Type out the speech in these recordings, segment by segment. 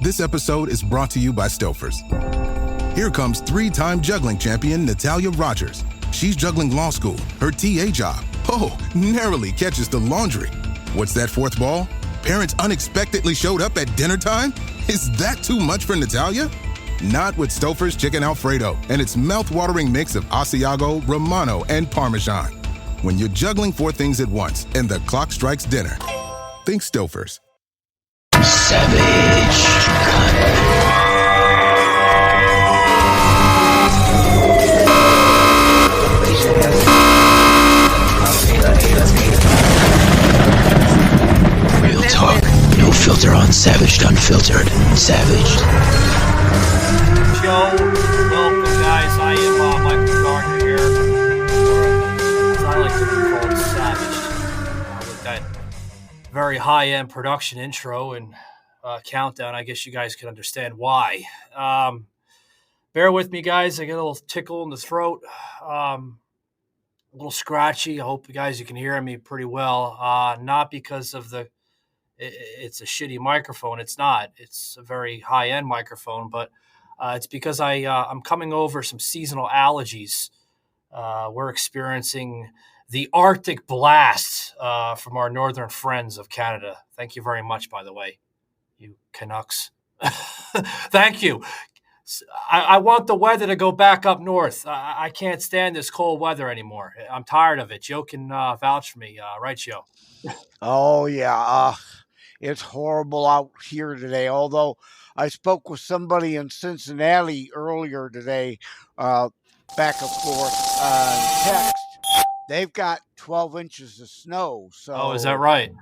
This episode is brought to you by Stouffer's. Here comes 3-time juggling champion Natalia Rogers. She's juggling law school, her TA job. Oh, narrowly catches the laundry. What's that fourth ball? Parents unexpectedly showed up at dinner time? Is that too much for Natalia? Not with Stouffer's Chicken Alfredo and its mouth-watering mix of Asiago, Romano, and Parmesan. When you're juggling 4 things at once and the clock strikes dinner, think Stouffer's. Savage. Real talk, no filter on Savaged Unfiltered. Savaged. Joe, welcome guys. I am Michael Gardner here, or as I like to be called, Savaged, with that very high-end production intro and countdown. I guess you guys can understand why. Bear with me, guys. I get a little tickle in the throat, a little scratchy. I hope you guys can hear me pretty well. Not because of it's a shitty microphone. It's not. It's a very high-end microphone, but it's because I'm coming over some seasonal allergies. We're experiencing the Arctic blast from our northern friends of Canada. Thank you very much, by the way, you Canucks. Thank you. I want the weather to go back up north. I can't stand this cold weather anymore. I'm tired of it. Joe can vouch for me. Right, Joe? Oh, yeah. It's horrible out here today, although I spoke with somebody in Cincinnati earlier today, back and forth text. They've got 12 inches of snow. So Oh, is that right?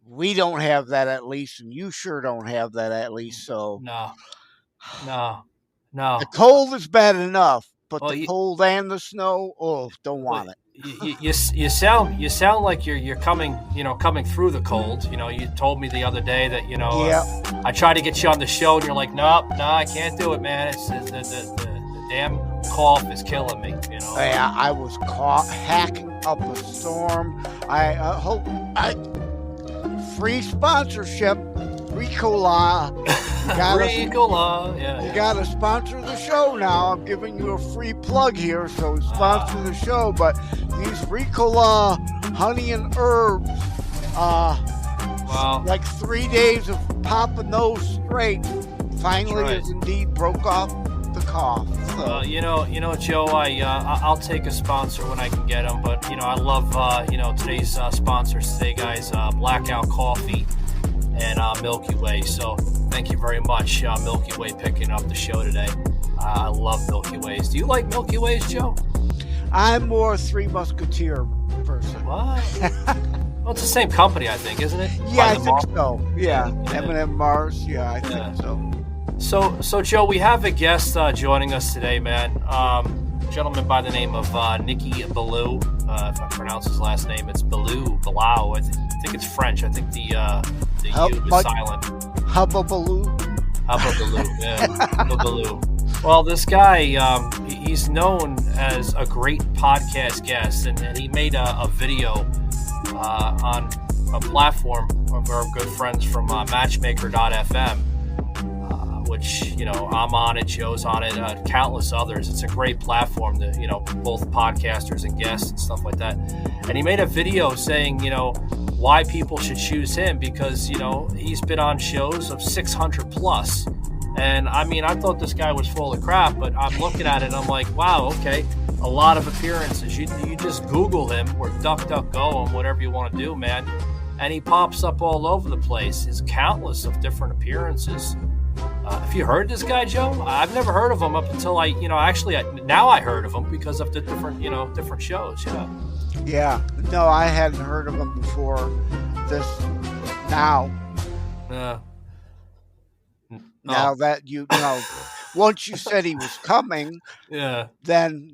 We don't have that at least, and you sure don't have that at least. So No. The cold is bad enough, but the cold and the snow, don't want it. You sound like you're coming through the cold. You told me the other day that I tried to get you on the show and you're like, no, I can't do it, man. It's the damn cough is killing me. Yeah, I was hacking up a storm. I hope free sponsorship. Ricola. Ricola, yeah. You got to sponsor the show now. I'm giving you a free plug here, so sponsor the show. But these Ricola honey and herbs, like 3 days of popping those straight, finally has indeed broke off the cough. So. Joe, I'll take a sponsor when I can get them. But I love today's sponsors today, guys. Blackout Coffee and Milky Way. So thank you very much, Milky Way, picking up the show today. I love Milky Ways. Do you like Milky Ways, Joe? I'm more a Three Musketeer person. What? Well, it's the same company, I think, isn't it? Yeah, I think so. Yeah, M&M Mars. Yeah, I think so. So Joe, we have a guest joining us today, man. A gentleman by the name of Nicky Billou. If I pronounce his last name, it's Billou. I think it's French. I think the U is silent. Hubba Billou. Yeah. Hubba Billou. Well, this guy, he's known as a great podcast guest, and he made a video on a platform of our good friends from Matchmaker.fm, which, I'm on it, Joe's on it, countless others. It's a great platform to, both podcasters and guests and stuff like that. And he made a video saying, why people should choose him because, he's been on shows of 600 plus. And I thought this guy was full of crap, but I'm looking at it and I'm like, wow, okay, a lot of appearances. You just Google him or DuckDuckGo him, whatever you want to do, man. And he pops up all over the place. His countless of different appearances. Have you heard this guy, Joe? I've never heard of him up until now I heard of him because of the different shows. Yeah. Yeah. No, I hadn't heard of him before this. Now. Now that once you said he was coming, then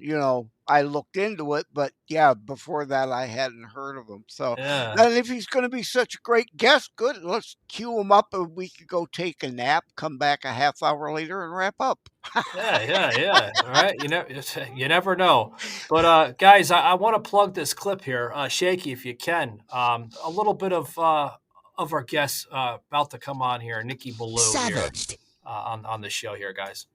I looked into it. But yeah, before that I hadn't heard of him. So, and if he's going to be such a great guest, good. Let's cue him up and we could go take a nap, come back a half hour later, and wrap up. Yeah. All right, you never know. But guys, I want to plug this clip here, Shaky, if you can. A little bit of our guests about to come on here, Nicky Billou. Savaged. Here. on the show here, guys.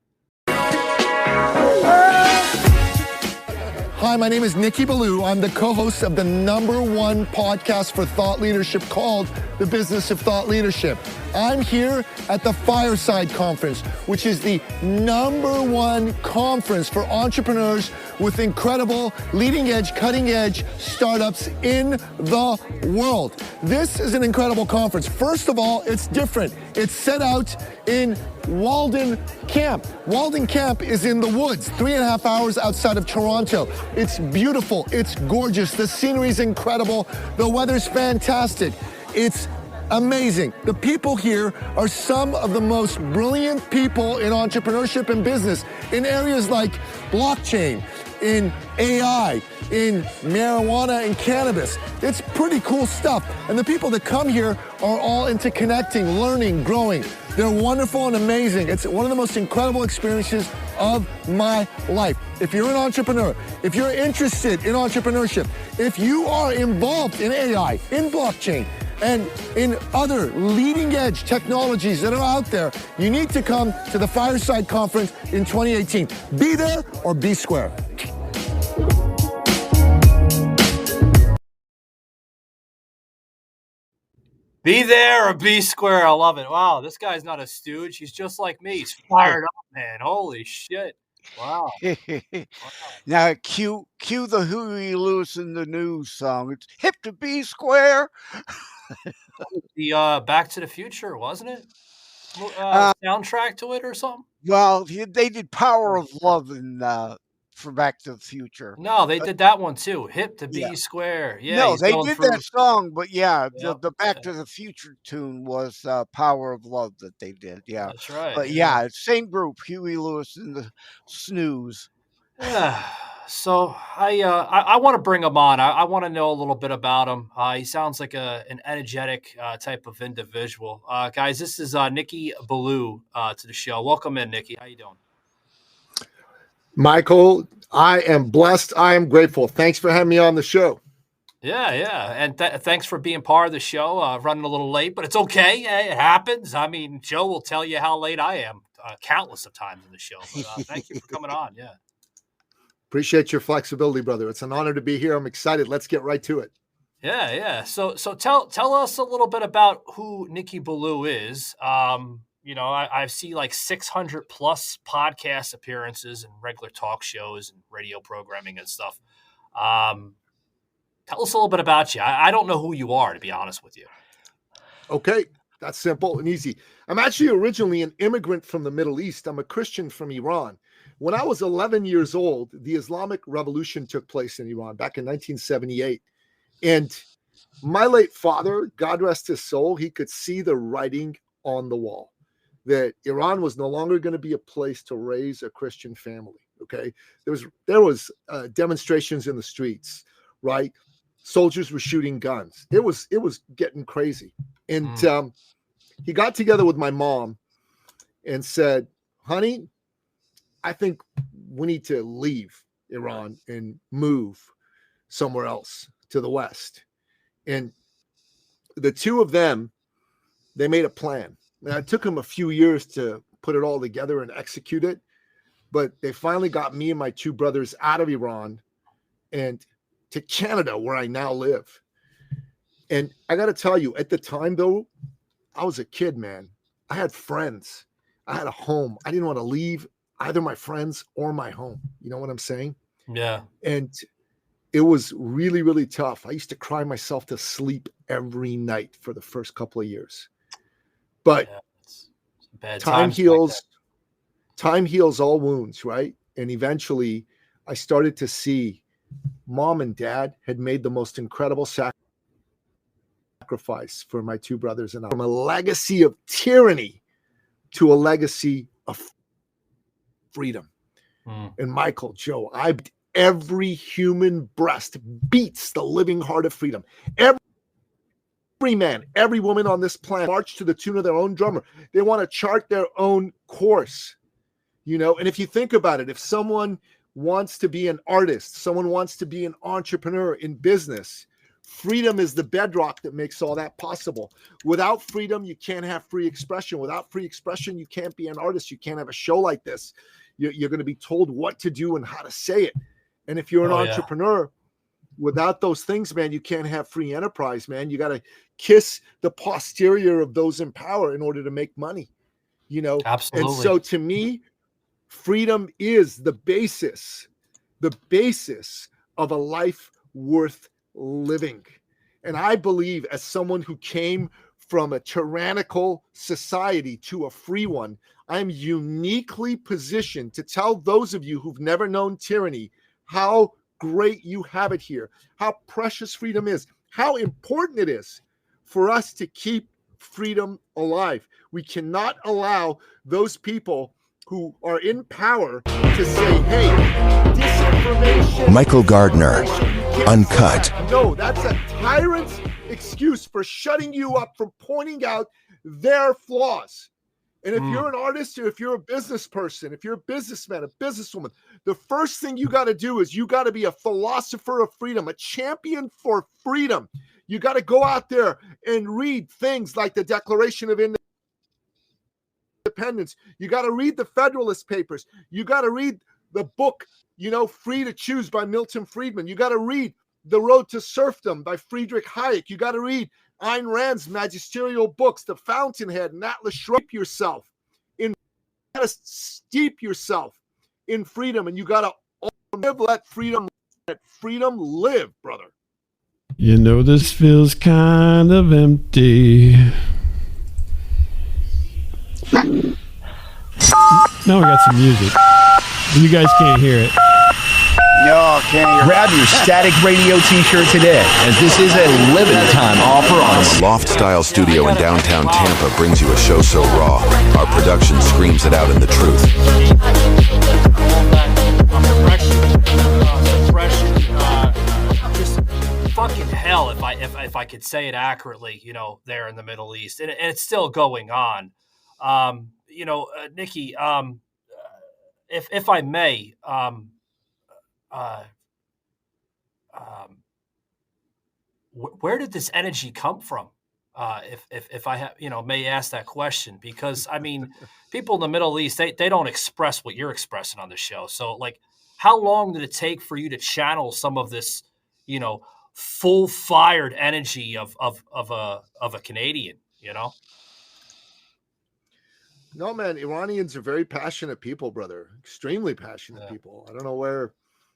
Hi, my name is Nicky Billou. I'm the co-host of the #1 podcast for thought leadership called The Business of Thought Leadership. I'm here at the Fireside Conference, which is the #1 conference for entrepreneurs with incredible leading-edge, cutting-edge startups in the world. This is an incredible conference. First of all, it's different. It's set out in Walden Camp. Walden Camp is in the woods, 3.5 hours outside of Toronto. It's beautiful. It's gorgeous. The scenery is incredible. The weather's fantastic. It's amazing. The people here are some of the most brilliant people in entrepreneurship and business in areas like blockchain, in AI, in marijuana and cannabis. It's pretty cool stuff. And the people that come here are all into connecting, learning, growing. They're wonderful and amazing. It's one of the most incredible experiences of my life. If you're an entrepreneur, if you're interested in entrepreneurship, if you are involved in AI, in blockchain, and in other leading edge technologies that are out there, you need to come to the Fireside Conference in 2018. Be there or be square. Be there or be square. I love it. Wow, this guy's not a stooge. He's just like me. He's fired up, man. Holy shit. Wow. Now cue the Huey Lewis in the News song. It's hip to be square. The Back to the Future, wasn't it? Soundtrack to it or something? Well, they did Power of Love in for Back to the Future. No, they did that one too. Hip to be square. Yeah. No, they did that song, but the Back to the Future tune was Power of Love that they did. Yeah, that's right. But same group, Huey Lewis and the Snooze. Yeah. So I want to bring him on. I want to know a little bit about him. He sounds like an energetic type of individual. Guys, this is Nicky Billou to the show. Welcome in, Nicky. How you doing? Michael, I am blessed. I am grateful. Thanks for having me on the show. Yeah. And thanks for being part of the show. Running a little late, but it's okay. It happens. I mean, Joe will tell you how late I am countless of times in the show. But thank you for coming on. Yeah. Appreciate your flexibility, brother. It's an honor to be here. I'm excited. Let's get right to it. Yeah. So tell us a little bit about who Nicky Billou is. I see like 600 plus podcast appearances and regular talk shows and radio programming and stuff. Tell us a little bit about you. I don't know who you are, to be honest with you. Okay. That's simple and easy. I'm actually originally an immigrant from the Middle East. I'm a Christian from Iran. When I was 11 years old, the Islamic Revolution took place in Iran back in 1978. And my late father, God rest his soul, he could see the writing on the wall that Iran was no longer going to be a place to raise a Christian family. Okay. There was demonstrations in the streets, right? Soldiers were shooting guns. It was getting crazy. And he got together with my mom and said, honey, I think we need to leave Iran and move somewhere else to the West. And the two of them, they made a plan. And it took them a few years to put it all together and execute it. But they finally got me and my two brothers out of Iran and to Canada, where I now live. And I got to tell you, at the time, though, I was a kid, man. I had friends. I had a home. I didn't want to leave either my friends or my home. You know what I'm saying? Yeah. And it was really, really tough. I used to cry myself to sleep every night for the first couple of years. But time heals all wounds, right? And eventually I started to see mom and dad had made the most incredible sacrifice for my two brothers and I. From a legacy of tyranny to a legacy of freedom. And Michael, Joe, every human breast beats the living heart of freedom. Every man, every woman on this planet march to the tune of their own drummer. They want to chart their own course, you know? And if you think about it, if someone wants to be an artist, someone wants to be an entrepreneur in business, Freedom is the bedrock that makes all that possible. Without freedom, you can't have free expression. Without free expression, you can't be an artist. You can't have a show like this. You're going to be told what to do and how to say it. And if you're an entrepreneur, without those things, man, you can't have free enterprise, man. You got to kiss the posterior of those in power in order to make money, you know? Absolutely. And so to me, freedom is the basis of a life worth living. And I believe, as someone who came from a tyrannical society to a free one, I'm uniquely positioned to tell those of you who've never known tyranny how great you have it here, how precious freedom is, how important it is for us to keep freedom alive. We cannot allow those people who are in power to say, hey, disinformation. Michael Gardner, Uncut. No, that's a tyrant's excuse for shutting you up, from pointing out their flaws. And if you're an artist, or if you're a business person, if you're a businessman, a businesswoman, the first thing you got to do is you got to be a philosopher of freedom, a champion for freedom. You got to go out there and read things like the Declaration of Independence. You got to read the Federalist Papers. You got to read the book, you know, Free to Choose by Milton Friedman. You got to read The Road to Serfdom by Friedrich Hayek. You got to read Ayn Rand's magisterial books, The Fountainhead and Atlas Shrugged. Yourself in, you got to steep yourself in freedom, and you got to let freedom live, brother. You know, this feels kind of empty. Now we got some music. You guys can't hear it. No, can't hear it. Grab your Static Radio t-shirt today, as this is a limited time offer on The Loft-style studio in downtown Tampa brings you a show so raw, our production screams it out in the truth. Just fucking hell, if I could say it accurately, you know, there in the Middle East, and it's still going on. You know, Nicky, if I may, where did this energy come from? If I have, you know, may ask that question, because I mean, people in the Middle East, they don't express what you're expressing on the show. So, like, how long did it take for you to channel some of this, you know, full fired energy of a Canadian, you know? No, man, Iranians are very passionate people, brother. Extremely passionate people. I don't know where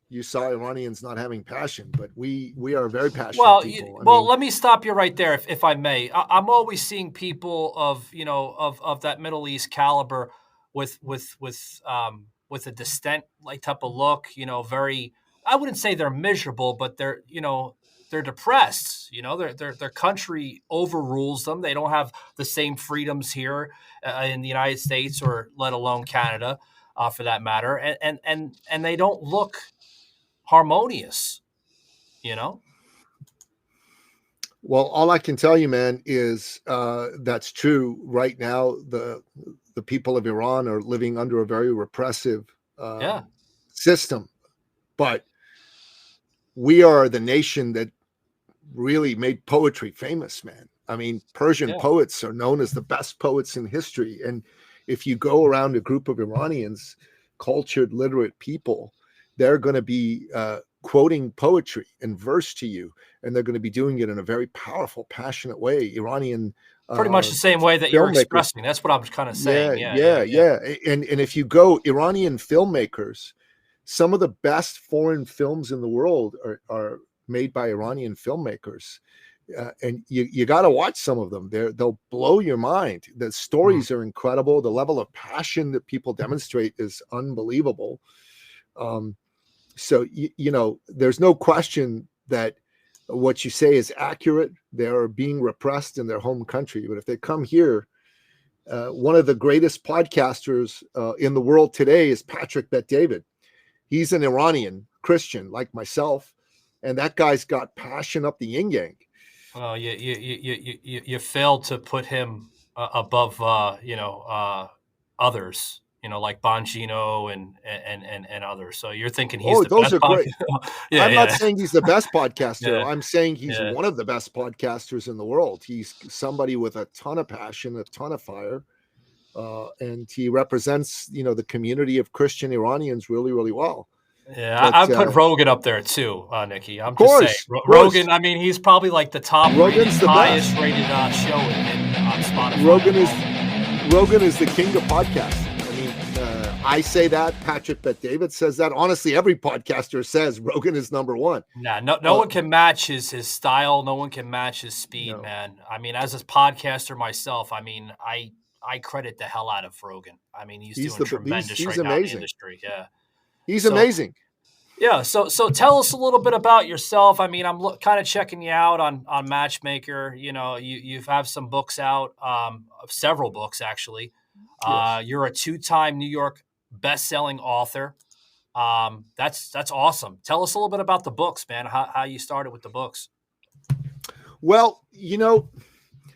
you saw Iranians not having passion, but we are very passionate people. Let me stop you right there, if I may. I'm always seeing people of, you know, of that Middle East caliber with a distant like type of look, you know, very, I wouldn't say they're miserable, but they're, you know, they're depressed. You know, their country overrules them. They don't have the same freedoms here in the United States, or let alone Canada, for that matter. And they don't look harmonious, you know? Well, all I can tell you, man, is that's true. Right now, the people of Iran are living under a very repressive system. But we are the nation that really made poetry famous, man. I mean, Persian poets are known as the best poets in history. And if you go around a group of Iranians, cultured, literate people, they're going to be quoting poetry and verse to you, and they're going to be doing it in a very powerful, passionate way. Iranian, pretty much the same way that you're expressing. That's what I'm kind of saying. Yeah. And if you go, Iranian filmmakers, some of the best foreign films in the world are made by Iranian filmmakers. And you got to watch some of them. They'll blow your mind. The stories are incredible. The level of passion that people demonstrate is unbelievable. So, you know, there's no question that what you say is accurate. They are being repressed in their home country. But if they come here, one of the greatest podcasters in the world today is Patrick Bet-David. He's an Iranian Christian like myself, and that guy's got passion up the yin yang. Well, you failed to put him above, others. like Bongino and others. So you're thinking he's the those best are great. Yeah, I'm not saying he's the best podcaster. Yeah. I'm saying he's one of the best podcasters in the world. He's somebody with a ton of passion, a ton of fire. And he represents, the community of Christian Iranians really, really well. Yeah, I put Rogan up there too, Nicky. I'm just saying. Rogan, I mean, he's probably like the top highest rated show on Spotify. Rogan is the king of podcasts. I mean, I say that. Patrick Bet-David says that. Honestly, every podcaster says Rogan is number one. Nah, no one can match his style. No one can match his speed, man. I mean, as a podcaster myself, I mean, I credit the hell out of Rogan. I mean, he's doing tremendous he's right now in the industry. Yeah. He's amazing. Yeah. So tell us a little bit about yourself. I mean, I'm kind of checking you out on Matchmaker. You have some books out, several books actually. Yes. You're a 2-time New York best-selling author. That's awesome. Tell us a little bit about the books, man. How you started with the books. Well,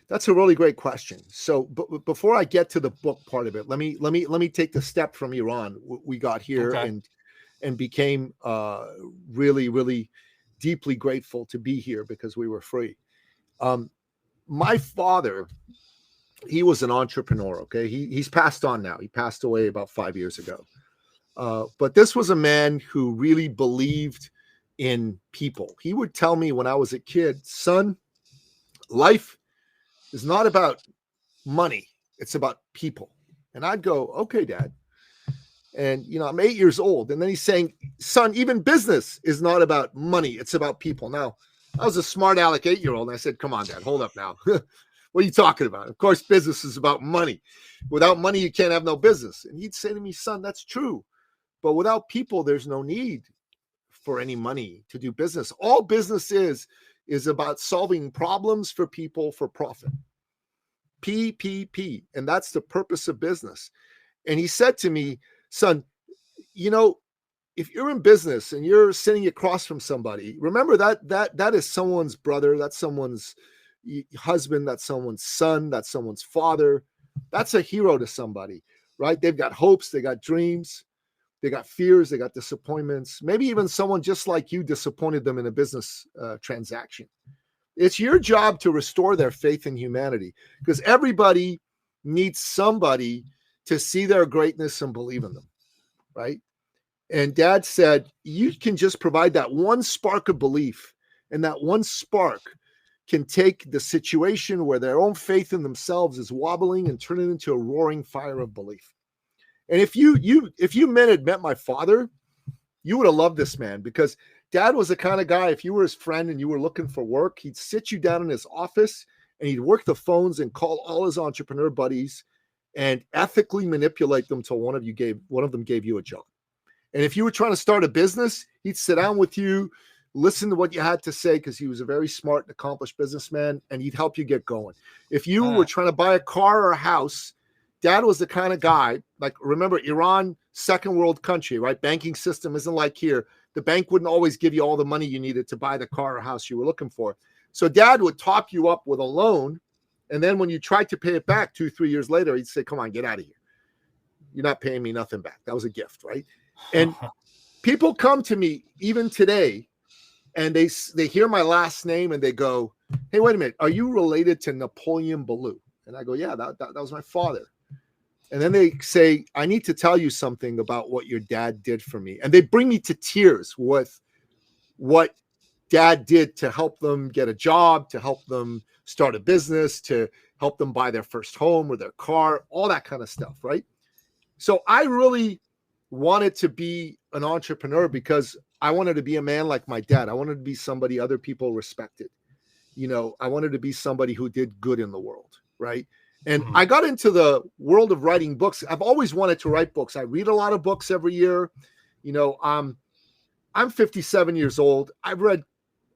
that's a really great question. So, but before I get to the book part of it, let me take the step from Iran. We got here and became really, really deeply grateful to be here because we were free. My father, he was an entrepreneur. Okay, he's passed on now. He passed away about 5 years ago. But this was a man who really believed in people. He would tell me when I was a kid, son, life is not about money. It's about people. And I'd go, okay, Dad. And, I'm 8 years old. And then he's saying, son, even business is not about money. It's about people. Now, I was a smart aleck 8-year-old. And I said, come on, Dad, hold up now. What are you talking about? Of course, business is about money. Without money, you can't have no business. And he'd say to me, son, that's true. But without people, there's no need for any money to do business. All business is about solving problems for people for profit. PPP. And that's the purpose of business. And he said to me, son, if you're in business and you're sitting across from somebody, remember that is someone's brother, that's someone's husband, that's someone's son, that's someone's father. That's a hero to somebody, right? They've got hopes, they got dreams, they got fears, they got disappointments. Maybe even someone just like you disappointed them in a business transaction. It's your job to restore their faith in humanity because everybody needs somebody to see their greatness and believe in them, right? And Dad said, you can just provide that one spark of belief, and that one spark can take the situation where their own faith in themselves is wobbling and turn it into a roaring fire of belief. And if you men had met my father, you would have loved this man because Dad was the kind of guy, if you were his friend and you were looking for work, he'd sit you down in his office and he'd work the phones and call all his entrepreneur buddies and ethically manipulate them till one of them gave you a job. And if you were trying to start a business, he'd sit down with you, listen to what you had to say because he was a very smart and accomplished businessman, and he'd help you get going. If you were trying to buy a car or a house, Dad was the kind of guy, like, remember, Iran, second world country, right? Banking system isn't like here. The bank wouldn't always give you all the money you needed to buy the car or house you were looking for. So Dad would top you up with a loan. And then when you tried to pay it back 2-3 years later, he'd say, come on, get out of here. You're not paying me nothing back. That was a gift, right? And people come to me even today and they hear my last name and they go, hey, wait a minute. Are you related to Napoleon Billou? And I go, yeah, that was my father. And then they say, I need to tell you something about what your dad did for me. And they bring me to tears with what Dad did to help them get a job, to help them start a business, to help them buy their first home or their car, all that kind of stuff, right? So I really wanted to be an entrepreneur because I wanted to be a man like my dad. I wanted to be somebody other people respected. I wanted to be somebody who did good in the world, right? And I got into the world of writing books. I've always wanted to write books. I read a lot of books every year. I'm 57 years old. I've read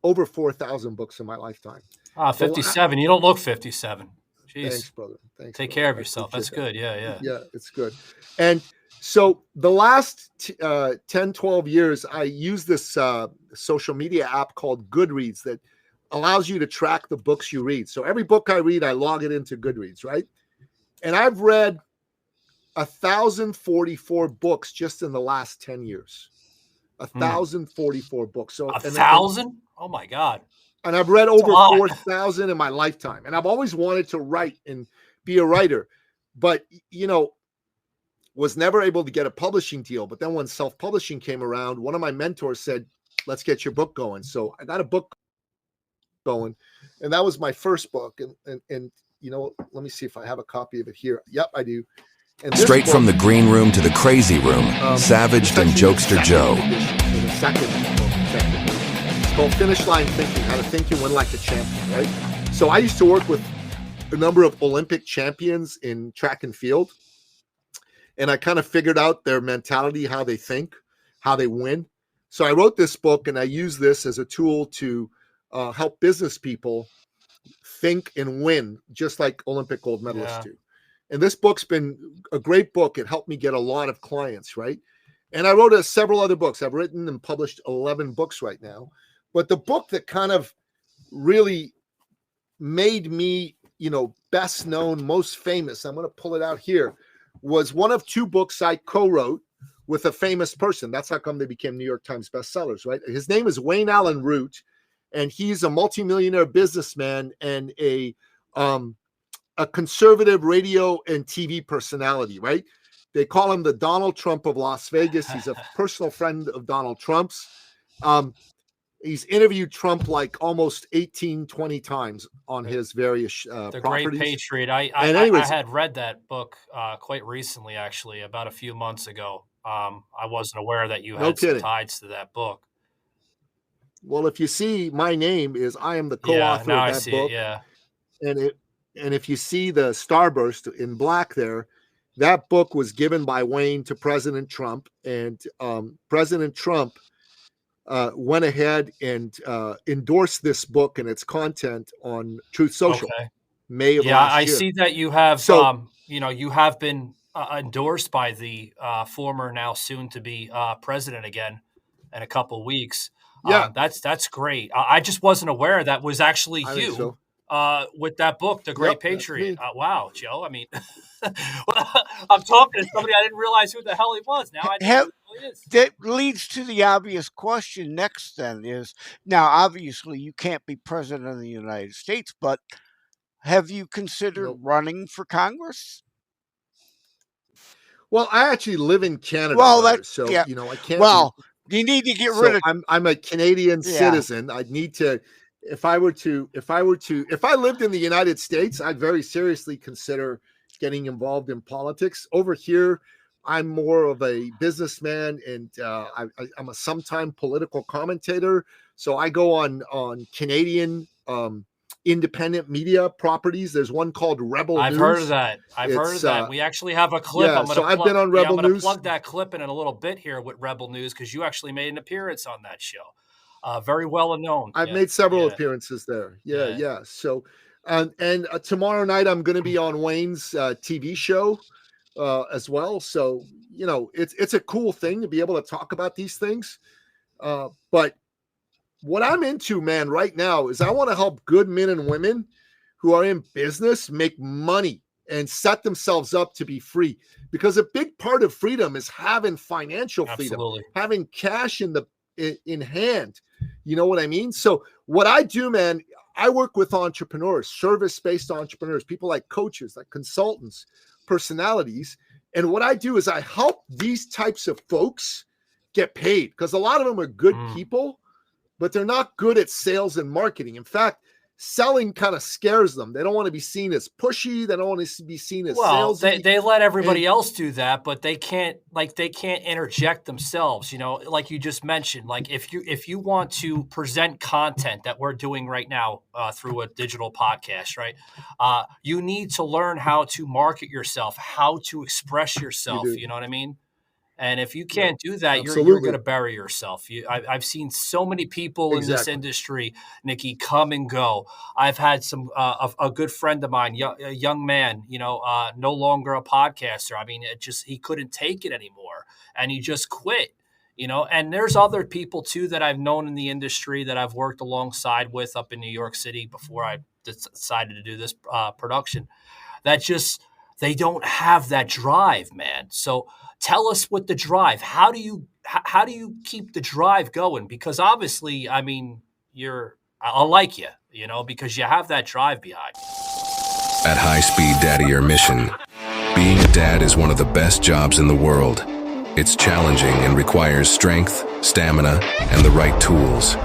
over 4,000 books in my lifetime. 57. You don't look 57. Jeez. Thanks, brother. Thanks. Take care of yourself. That's good. Yeah. Yeah, it's good. And so the last 10, 12 years, I use this social media app called Goodreads that allows you to track the books you read. So every book I read, I log it into Goodreads, right? And I've read 1,044 books just in the last 10 years. 1,044 books. So 1,000? Oh my God. And I've read over 4,000 in my lifetime. And I've always wanted to write and be a writer, but, was never able to get a publishing deal. But then when self-publishing came around, one of my mentors said, let's get your book going. So I got a book going, and that was my first book. And let me see if I have a copy of it here. Yep, I do. And straight from the green room to the crazy room, Savaged and Jokester Joe. The second book, it's called Finish Line Thinking, How to Think and Win Like a Champion, right? So I used to work with a number of Olympic champions in track and field, and I kind of figured out their mentality, how they think, how they win. So I wrote this book, and I use this as a tool to help business people think and win, just like Olympic gold medalists do. And this book's been a great book. It helped me get a lot of clients, right? And I wrote several other books. I've written and published 11 books right now. But the book that kind of really made me, best known, most famous, I'm going to pull it out here, was one of 2 books I co-wrote with a famous person. That's how come they became New York Times bestsellers, right? His name is Wayne Allen Root, and he's a multimillionaire businessman and a conservative radio and TV personality, right? They call him the Donald Trump of Las Vegas. He's a personal friend of Donald Trump's. He's interviewed Trump like almost 18, 20 times on his various The properties. Great Patriot. I had read that book quite recently, actually, about a few months ago. I wasn't aware that you had some ties to that book. Well, if you see, my name is, I am the co-author of that book. And if you see the starburst in black there, that book was given by Wayne to President Trump, and President Trump went ahead and endorsed this book and its content on Truth Social. May of last year. I see that you have, you have been endorsed by the former, now soon to be president again in a couple of weeks. Yeah, that's great. I just wasn't aware that was actually you with that book, The Great Patriot. Wow, Joe. I mean, I'm talking to somebody I didn't realize who the hell he was. Now I know who he is. That leads to the obvious question next. Then is, now obviously you can't be president of the United States, but have you considered running for Congress? Well, I actually live in Canada, I can't. Well, you need to get rid of. I'm a Canadian citizen. I'd need to, if I lived in the United States, I'd very seriously consider getting involved in politics. Over here, I'm more of a businessman, and I'm a sometime political commentator. So I go on Canadian independent media properties. There's one called Rebel News. I've heard of that. We actually have a clip. I've been on Rebel News. I'm going to plug that clip in a little bit here with Rebel News, because you actually made an appearance on that show. Very well known. I've made several appearances there. Yeah. So, and tomorrow night I'm going to be on Wayne's TV show as well. So, it's a cool thing to be able to talk about these things. But what I'm into, man, right now is I want to help good men and women who are in business make money and set themselves up to be free. Because a big part of freedom is having financial freedom, having cash in hand. You know what I mean? So what I do, man, I work with entrepreneurs, service-based entrepreneurs, people like coaches, like consultants, personalities. And what I do is I help these types of folks get paid, because a lot of them are good people, but they're not good at sales and marketing. In fact, selling kind of scares them. They don't want to be seen as pushy. They don't want to be seen as salesy. They let everybody else do that, but they can't interject themselves. Like you just mentioned, like if you want to present content that we're doing right now through a digital podcast, right? You need to learn how to market yourself, how to express yourself. You know what I mean? And if you can't do that, you're going to bury yourself. I've seen so many people in this industry, Nicky, come and go. I've had a good friend of mine, a young man, no longer a podcaster. I mean, he couldn't take it anymore, and he just quit. And there's other people too that I've known in the industry that I've worked alongside with up in New York City before I decided to do this production. That just they don't have that drive, man. So tell us what the drive. How do you keep the drive going? Because obviously, I mean, I like you, because you have that drive behind you. At High Speed Daddy, your mission. Being a dad is one of the best jobs in the world. It's challenging and requires strength, stamina, and the right tools.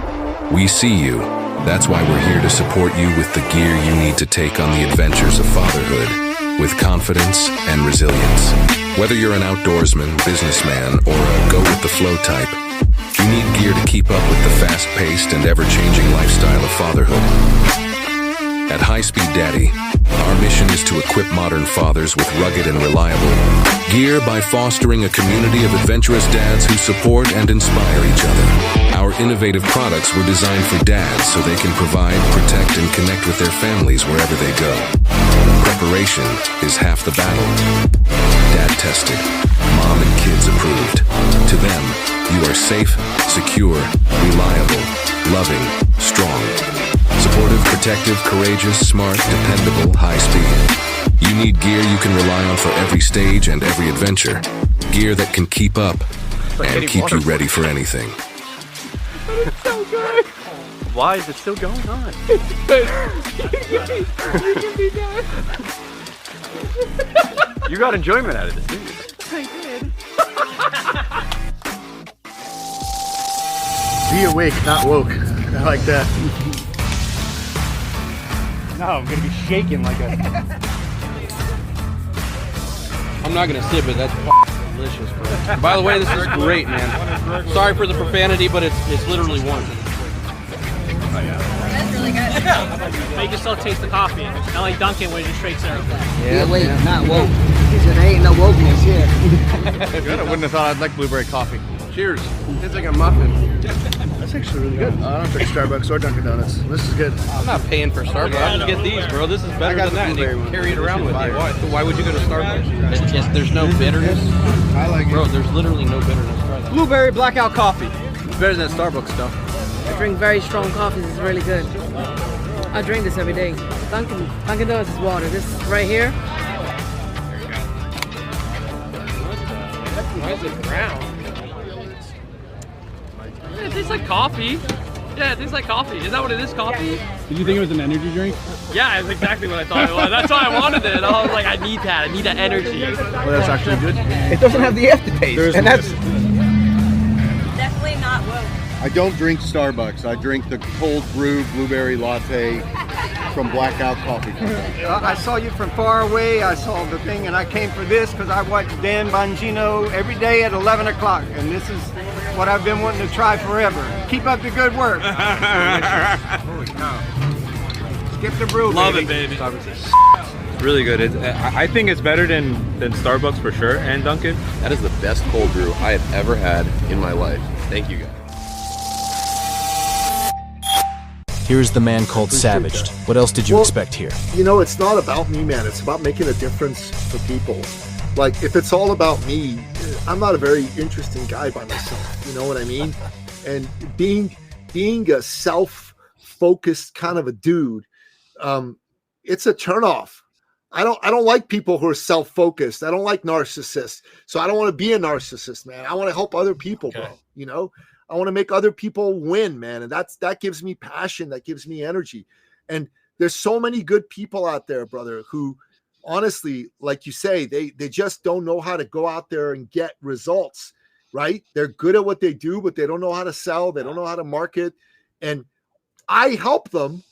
We see you. That's why we're here to support you with the gear you need to take on the adventures of fatherhood with confidence and resilience. Whether you're an outdoorsman, businessman, or a go-with-the-flow type, you need gear to keep up with the fast-paced and ever-changing lifestyle of fatherhood. At High Speed Daddy, our mission is to equip modern fathers with rugged and reliable gear by fostering a community of adventurous dads who support and inspire each other. Our innovative products were designed for dads so they can provide, protect, and connect with their families wherever they go. Preparation is half the battle. Dad tested, mom and kids approved. To them, you are safe, secure, reliable, loving, strong. Supportive, protective, courageous, smart, dependable, high speed. You need gear you can rely on for every stage and every adventure. Gear that can keep up and keep you ready for anything. It's so good. Why is it still going on? You got enjoyment out of this, didn't you? I did. Be awake, not woke. I like that. No, I'm gonna be shaking like a... I'm not gonna sip it, that's delicious, bro. By the way, this is great, man. Sorry for the profanity, but it's literally one. That's really good. Make yourself taste the coffee. Not like Dunkin' where you just straight syrup. Yeah, awake, not woke. There ain't no wokeness here. Good, I wouldn't have thought I'd like blueberry coffee. Cheers. It's like a muffin. That's actually really good. I don't drink Starbucks or Dunkin' Donuts. This is good. I'm not paying for Starbucks. Just get these, bro. This is better than that. And you carry it around with you. Why would you go to Starbucks? There's no bitterness. I like it. Bro, there's literally no bitterness. Try that. Blueberry blackout coffee. It's better than Starbucks stuff. I drink very strong coffees. It's really good. I drink this every day. Dunkin' Donuts is water. This right here. Why is it brown? It tastes like coffee. Yeah, it tastes like coffee. Is that what it is, coffee? Did you think it was an energy drink? Yeah, that's exactly what I thought it was. That's why I wanted it. I was like, I need that. I need that energy. Well, that's actually good. It doesn't have the aftertaste. And that's Definitely not woke. I don't drink Starbucks. I drink the cold brew blueberry latte from Blackout Coffee Company. I saw you from far away. I saw the thing, and I came for this because I watch Dan Bongino every day at 11 o'clock, and this is what I've been wanting to try forever. Keep up the good work. Holy cow. Skip the brew, love baby. it, baby. It's really good. I think it's better than Starbucks for sure, and Dunkin'. That is the best cold brew I have ever had in my life. Thank you, guys. Here's the man called Savaged. What else did you expect here? You know, it's not about me, man. It's about making a difference for people. Like, if it's all about me, I'm not a very interesting guy by myself. You know what I mean? And being a self-focused kind of a dude, it's a turnoff. I don't like people who are self-focused. I don't like narcissists. So I don't want to be a narcissist, man. I want to help other people, bro. You know? I want to make other people win, man. And that gives me passion. That gives me energy. And there's so many good people out there, brother, who honestly, like you say, they just don't know how to go out there and get results, right? They're good at what they do, but they don't know how to sell. They don't know how to market. And I help them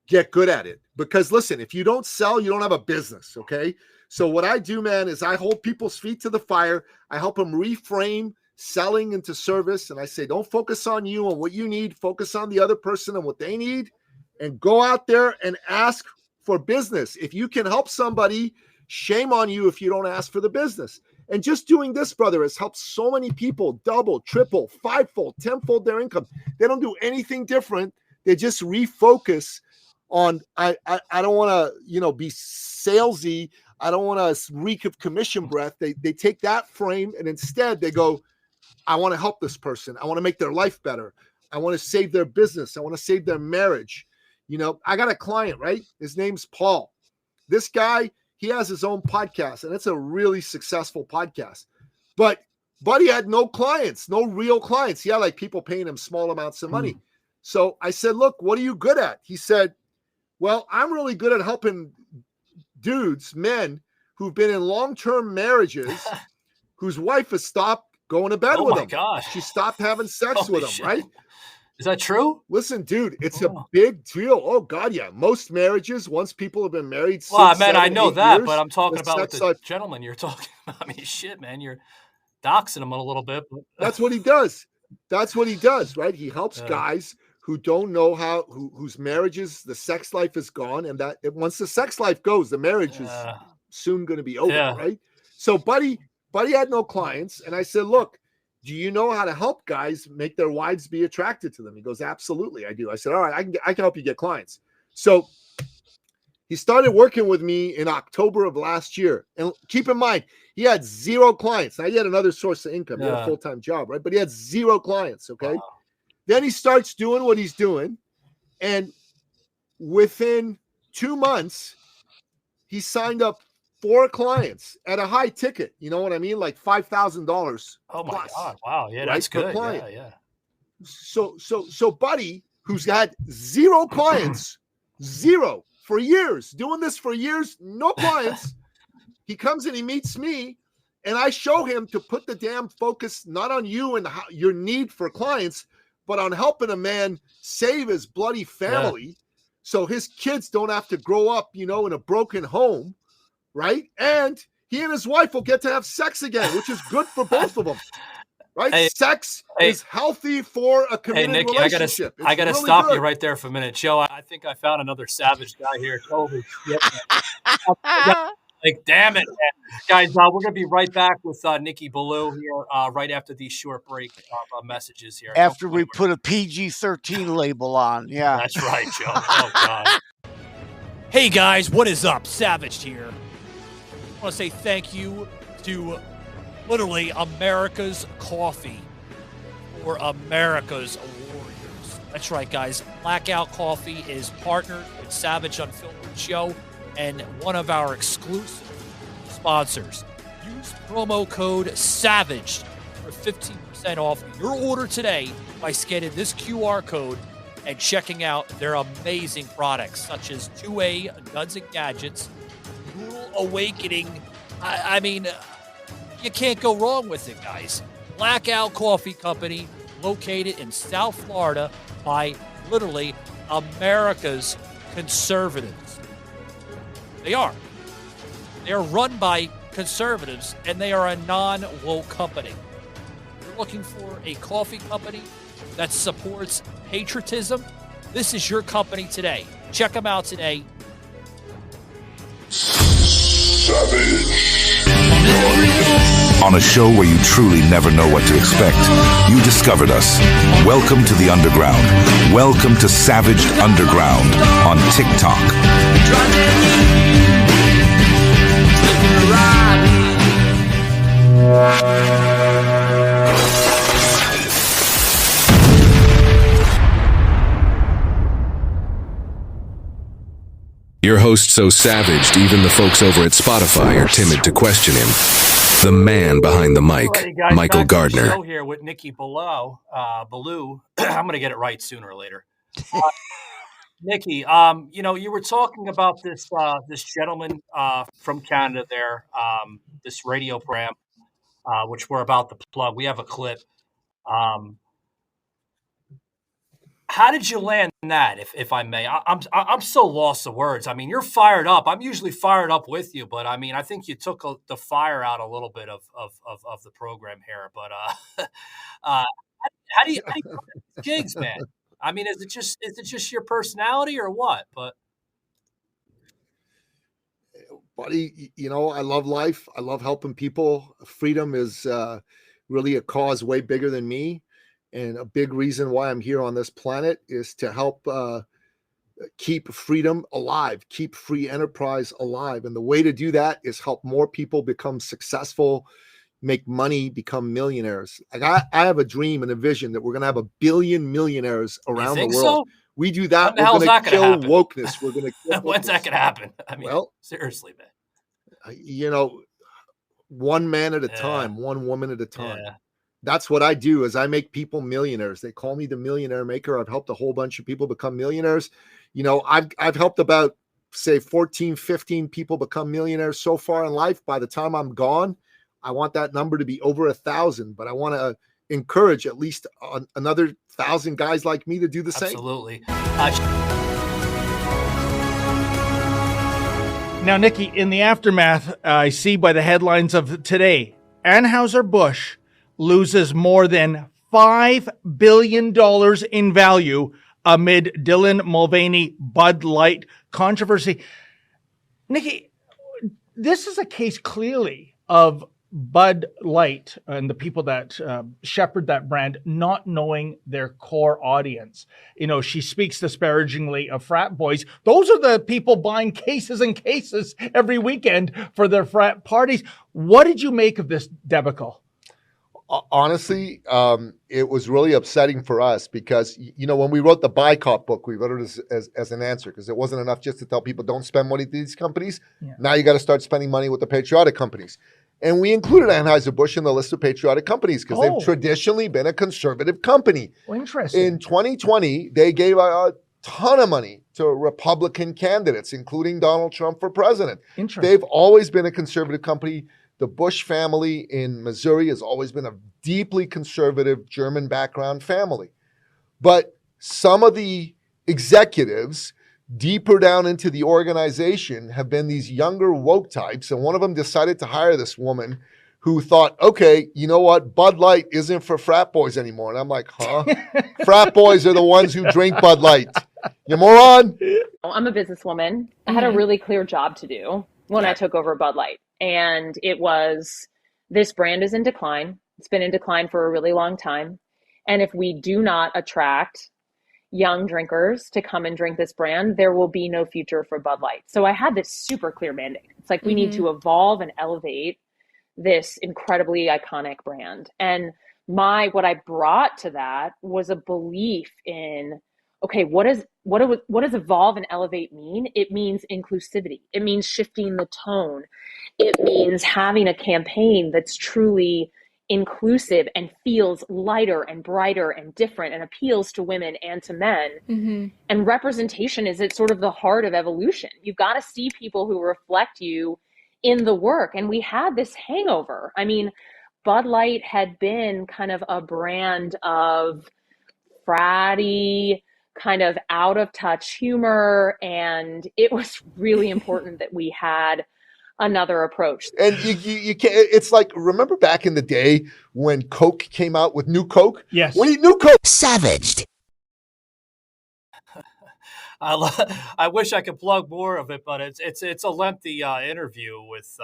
get good at it. Because listen, if you don't sell, you don't have a business, okay? So what I do, man, is I hold people's feet to the fire. I help them reframe selling into service. And I say, don't focus on you and what you need. Focus on the other person and what they need. And go out there and ask for business. If you can help somebody, shame on you if you don't ask for the business. And just doing this, brother, has helped so many people double, triple, fivefold, tenfold their income. They don't do anything different. They just refocus on, I don't want to, be salesy. I don't want to reek of commission breath. They take that frame and instead they go, I want to help this person. I want to make their life better. I want to save their business. I want to save their marriage. I got a client, right? His name's Paul. This guy, he has his own podcast, and it's a really successful podcast. But Buddy had no clients, no real clients. He had like people paying him small amounts of money. So I said, look, what are you good at? He said, well, I'm really good at helping dudes, men who've been in long-term marriages whose wife has stopped going to bed with them. Gosh. She stopped having sex with them, right? Is that true? Listen, dude, it's a big deal. Oh, God, yeah. Most marriages, once people have been married 6, well, man, 7, I know 8 that, years, but I'm talking about with the life, gentleman you're talking about. I mean, shit, man, you're doxing him a little bit. But... That's what he does. That's what he does, right? He helps guys who don't know how, whose marriages, the sex life is gone, and that once the sex life goes, the marriage is soon going to be over, right? So Buddy had no clients, and I said, look, do you know how to help guys make their wives be attracted to them? He goes, absolutely, I do. I said, all right, I can help you get clients. So he started working with me in October of last year. And keep in mind, he had 0 clients. Now, he had another source of income. He had a full-time job, right? But he had 0 clients, okay? Wow. Then he starts doing what he's doing. And within 2 months, he signed up 4 clients at a high ticket. You know what I mean? Like $5,000. Oh my God! Wow, yeah, that's good. Yeah. So Buddy, who's had 0 clients, 0 for years, doing this for years, no clients. He comes and he meets me, and I show him to put the damn focus not on you and your need for clients, but on helping a man save his bloody family, so his kids don't have to grow up, in a broken home. Right? And he and his wife will get to have sex again, which is good for both of them. Right? Sex is healthy for a committed Nicky, relationship. I gotta really stop you right there for a minute. Joe, I think I found another savage guy here. Holy shit, man. Like, damn it, man. Guys, we're going to be right back with Nicky Billou here right after these short break messages here. After we put a PG-13 label on, yeah. That's right, Joe. Oh, God. Hey, guys, what is up? Savage here. I want to say thank you to literally America's Coffee for America's Warriors. That's right, guys. Blackout Coffee is partnered with Savage Unfiltered Show and one of our exclusive sponsors. Use promo code SAVAGE for 15% off your order today by scanning this QR code and checking out their amazing products, such as 2A Guns and Gadgets, Brutal Awakening. I mean, you can't go wrong with it, guys. Blackout Coffee Company, located in South Florida by literally America's conservatives. They are. They are run by conservatives, and they are a non-woke company. You're looking for a coffee company that supports patriotism? This is your company today. Check them out today. On a show where you truly never know what to expect, you discovered us. Welcome to the underground. Welcome to Savaged Underground on TikTok. Your host so savaged, even the folks over at Spotify are timid to question him. The man behind the mic, guys, Michael Gardner. Show here with Nicky Billou. Billou. I'm going to get it right sooner or later. Nicky, you were talking about this gentleman from Canada there, this radio program, which we're about to plug. We have a clip. How did you land that, if I may? I'm so lost of words. I mean, you're fired up. I'm usually fired up with you, but I mean, I think you took the fire out a little bit of the program here. But how do you jigs, man? I mean, is it just your personality or what? But buddy, I love life. I love helping people. Freedom is really a cause way bigger than me. And a big reason why I'm here on this planet is to help keep freedom alive, keep free enterprise alive. And the way to do that is help more people become successful, make money, become millionaires. Like I have a dream and a vision that we're going to have 1 billion millionaires around the world. So? We do that, we're going to kill wokeness. We're going to kill When's that going to happen? I mean, seriously, man. one man at a time, one woman at a time. That's what I do is I make people millionaires. They call me the millionaire maker. I've helped a whole bunch of people become millionaires. I've helped about, say, 14, 15 people become millionaires so far in life. By the time I'm gone, I want that number to be over 1,000, but I want to encourage at least another 1,000 guys like me to do the same. Absolutely. Now, Nicky, in the aftermath, I see by the headlines of today, Anheuser-Busch loses more than $5 billion in value amid Dylan Mulvaney Bud Light controversy. Nicky, this is a case clearly of Bud Light and the people that shepherd that brand not knowing their core audience. She speaks disparagingly of frat boys. Those are the people buying cases and cases every weekend for their frat parties. What did you make of this debacle? Honestly, it was really upsetting for us because, when we wrote the Buy Cop book, we wrote it as an answer because it wasn't enough just to tell people don't spend money with these companies. Yeah. Now you got to start spending money with the patriotic companies. And we included Anheuser-Busch in the list of patriotic companies because they've traditionally been a conservative company. Well, interesting. In 2020, they gave a ton of money to Republican candidates, including Donald Trump for president. Interesting. They've always been a conservative company. The Bush family in Missouri has always been a deeply conservative German background family. But some of the executives deeper down into the organization have been these younger woke types. And one of them decided to hire this woman who thought, okay, you know what? Bud Light isn't for frat boys anymore. And I'm like, huh? Frat boys are the ones who drink Bud Light. You moron. I'm a businesswoman. I had a really clear job to do when I took over Bud Light. And it was, this brand is in decline. It's been in decline for a really long time. And if we do not attract young drinkers to come and drink this brand, there will be no future for Bud Light. So I had this super clear mandate. It's like, we need to evolve and elevate this incredibly iconic brand. And what I brought to that was a belief in, okay, what does evolve and elevate mean? It means inclusivity. It means shifting the tone. It means having a campaign that's truly inclusive and feels lighter and brighter and different and appeals to women and to men. Mm-hmm. And representation is at sort of the heart of evolution. You've got to see people who reflect you in the work. And we had this hangover. I mean, Bud Light had been kind of a brand of fratty, kind of out of touch humor. And it was really important that we had another approach. And you can't, it's like, remember back in the day when Coke came out with New Coke? Yes. When New Coke. Savaged. I wish I could plug more of it, but it's a lengthy interview with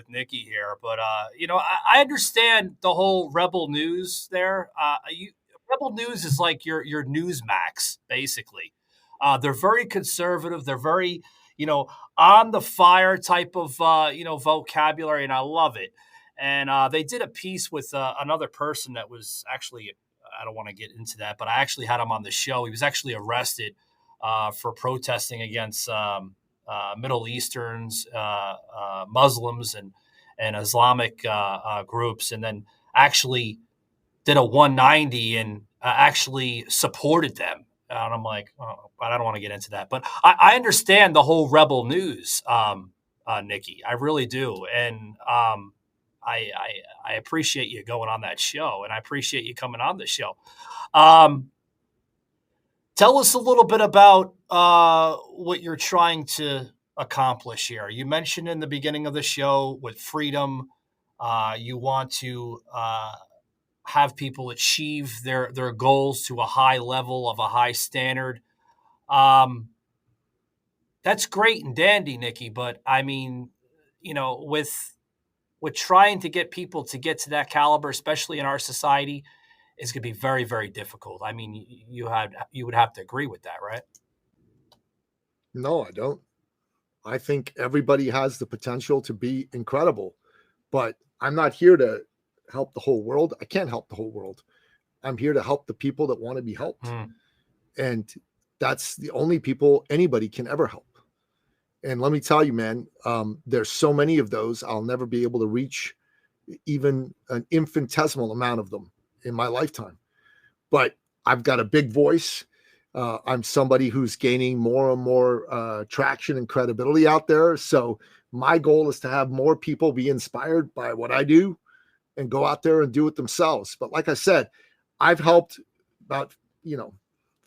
Nicky here. But I understand the whole Rebel News there. Rebel News is like your Newsmax, basically. They're very conservative. They're very on the fire type of vocabulary, and I love it. And they did a piece with another person that was actually, I don't want to get into that, but I actually had him on the show. He was actually arrested for protesting against Middle Easterns, Muslims, and Islamic groups, and then actually did a 190 and actually supported them. And I'm like, oh, but I don't want to get into that. But I understand the whole Rebel News, Nicky. I really do. And I appreciate you going on that show, and I appreciate you coming on the show. Tell us a little bit about what you're trying to accomplish here. You mentioned in the beginning of the show with freedom, you want to have people achieve their goals to a high level of a high standard. That's great and dandy, Nicky, but I mean, with trying to get people to get to that caliber, especially in our society, is going to be very, very difficult. I mean, you would have to agree with that, right? No, I don't. I think everybody has the potential to be incredible, but I'm not here to help the whole world. I can't help the whole world. I'm here to help the people that want to be helped. And that's the only people anybody can ever help. And let me tell you, man, there's so many of those. I'll never be able to reach even an infinitesimal amount of them in my lifetime. But I've got a big voice. I'm somebody who's gaining more and more traction and credibility out there. So my goal is to have more people be inspired by what I do and go out there and do it themselves. But like I said, I've helped about,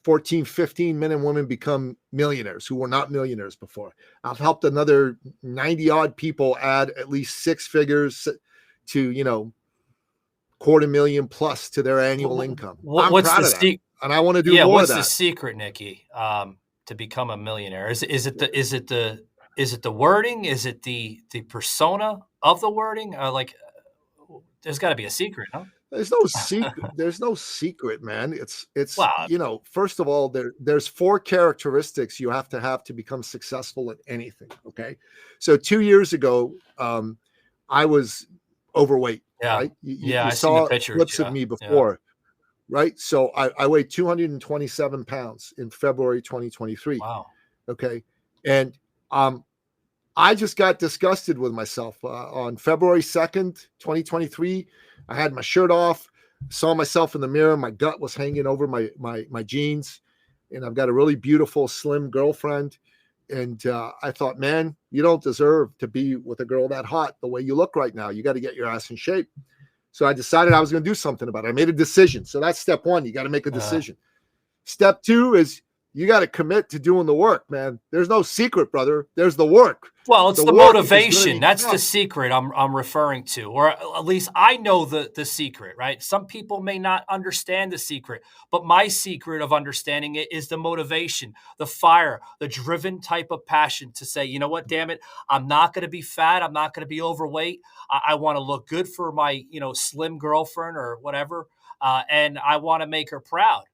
14, 15 men and women become millionaires who were not millionaires before. I've helped another 90 odd people add at least six figures to, $250,000 plus to their annual income. I'm proud of that. And I want to do more of that. What's the secret, Nicky, to become a millionaire? Is it the wording? Is it the persona of the wording? There's got to be a secret, huh? There's no secret. There's no secret, man. It's first of all, there's four characteristics you have to become successful at anything. Okay. So 2 years ago, I was overweight. Yeah. Right? You I saw seen the clips of me before. Yeah. Right. So I weighed 227 pounds in February 2023. Wow. Okay. And I just got disgusted with myself. On February 2nd, 2023, I had my shirt off, saw myself in the mirror. My gut was hanging over my jeans. And I've got a really beautiful, slim girlfriend. And I thought, man, you don't deserve to be with a girl that hot the way you look right now. You got to get your ass in shape. So I decided I was going to do something about it. I made a decision. So that's step one. You got to make a decision. Step two is you got to commit to doing the work, man. There's no secret, brother. There's the work. Well, it's the motivation. That's the secret I'm referring to, or at least I know the secret, right? Some people may not understand the secret, but my secret of understanding it is the motivation, the fire, the driven type of passion to say, you know what, damn it, I'm not going to be fat. I'm not going to be overweight. I want to look good for my, slim girlfriend or whatever, and I want to make her proud.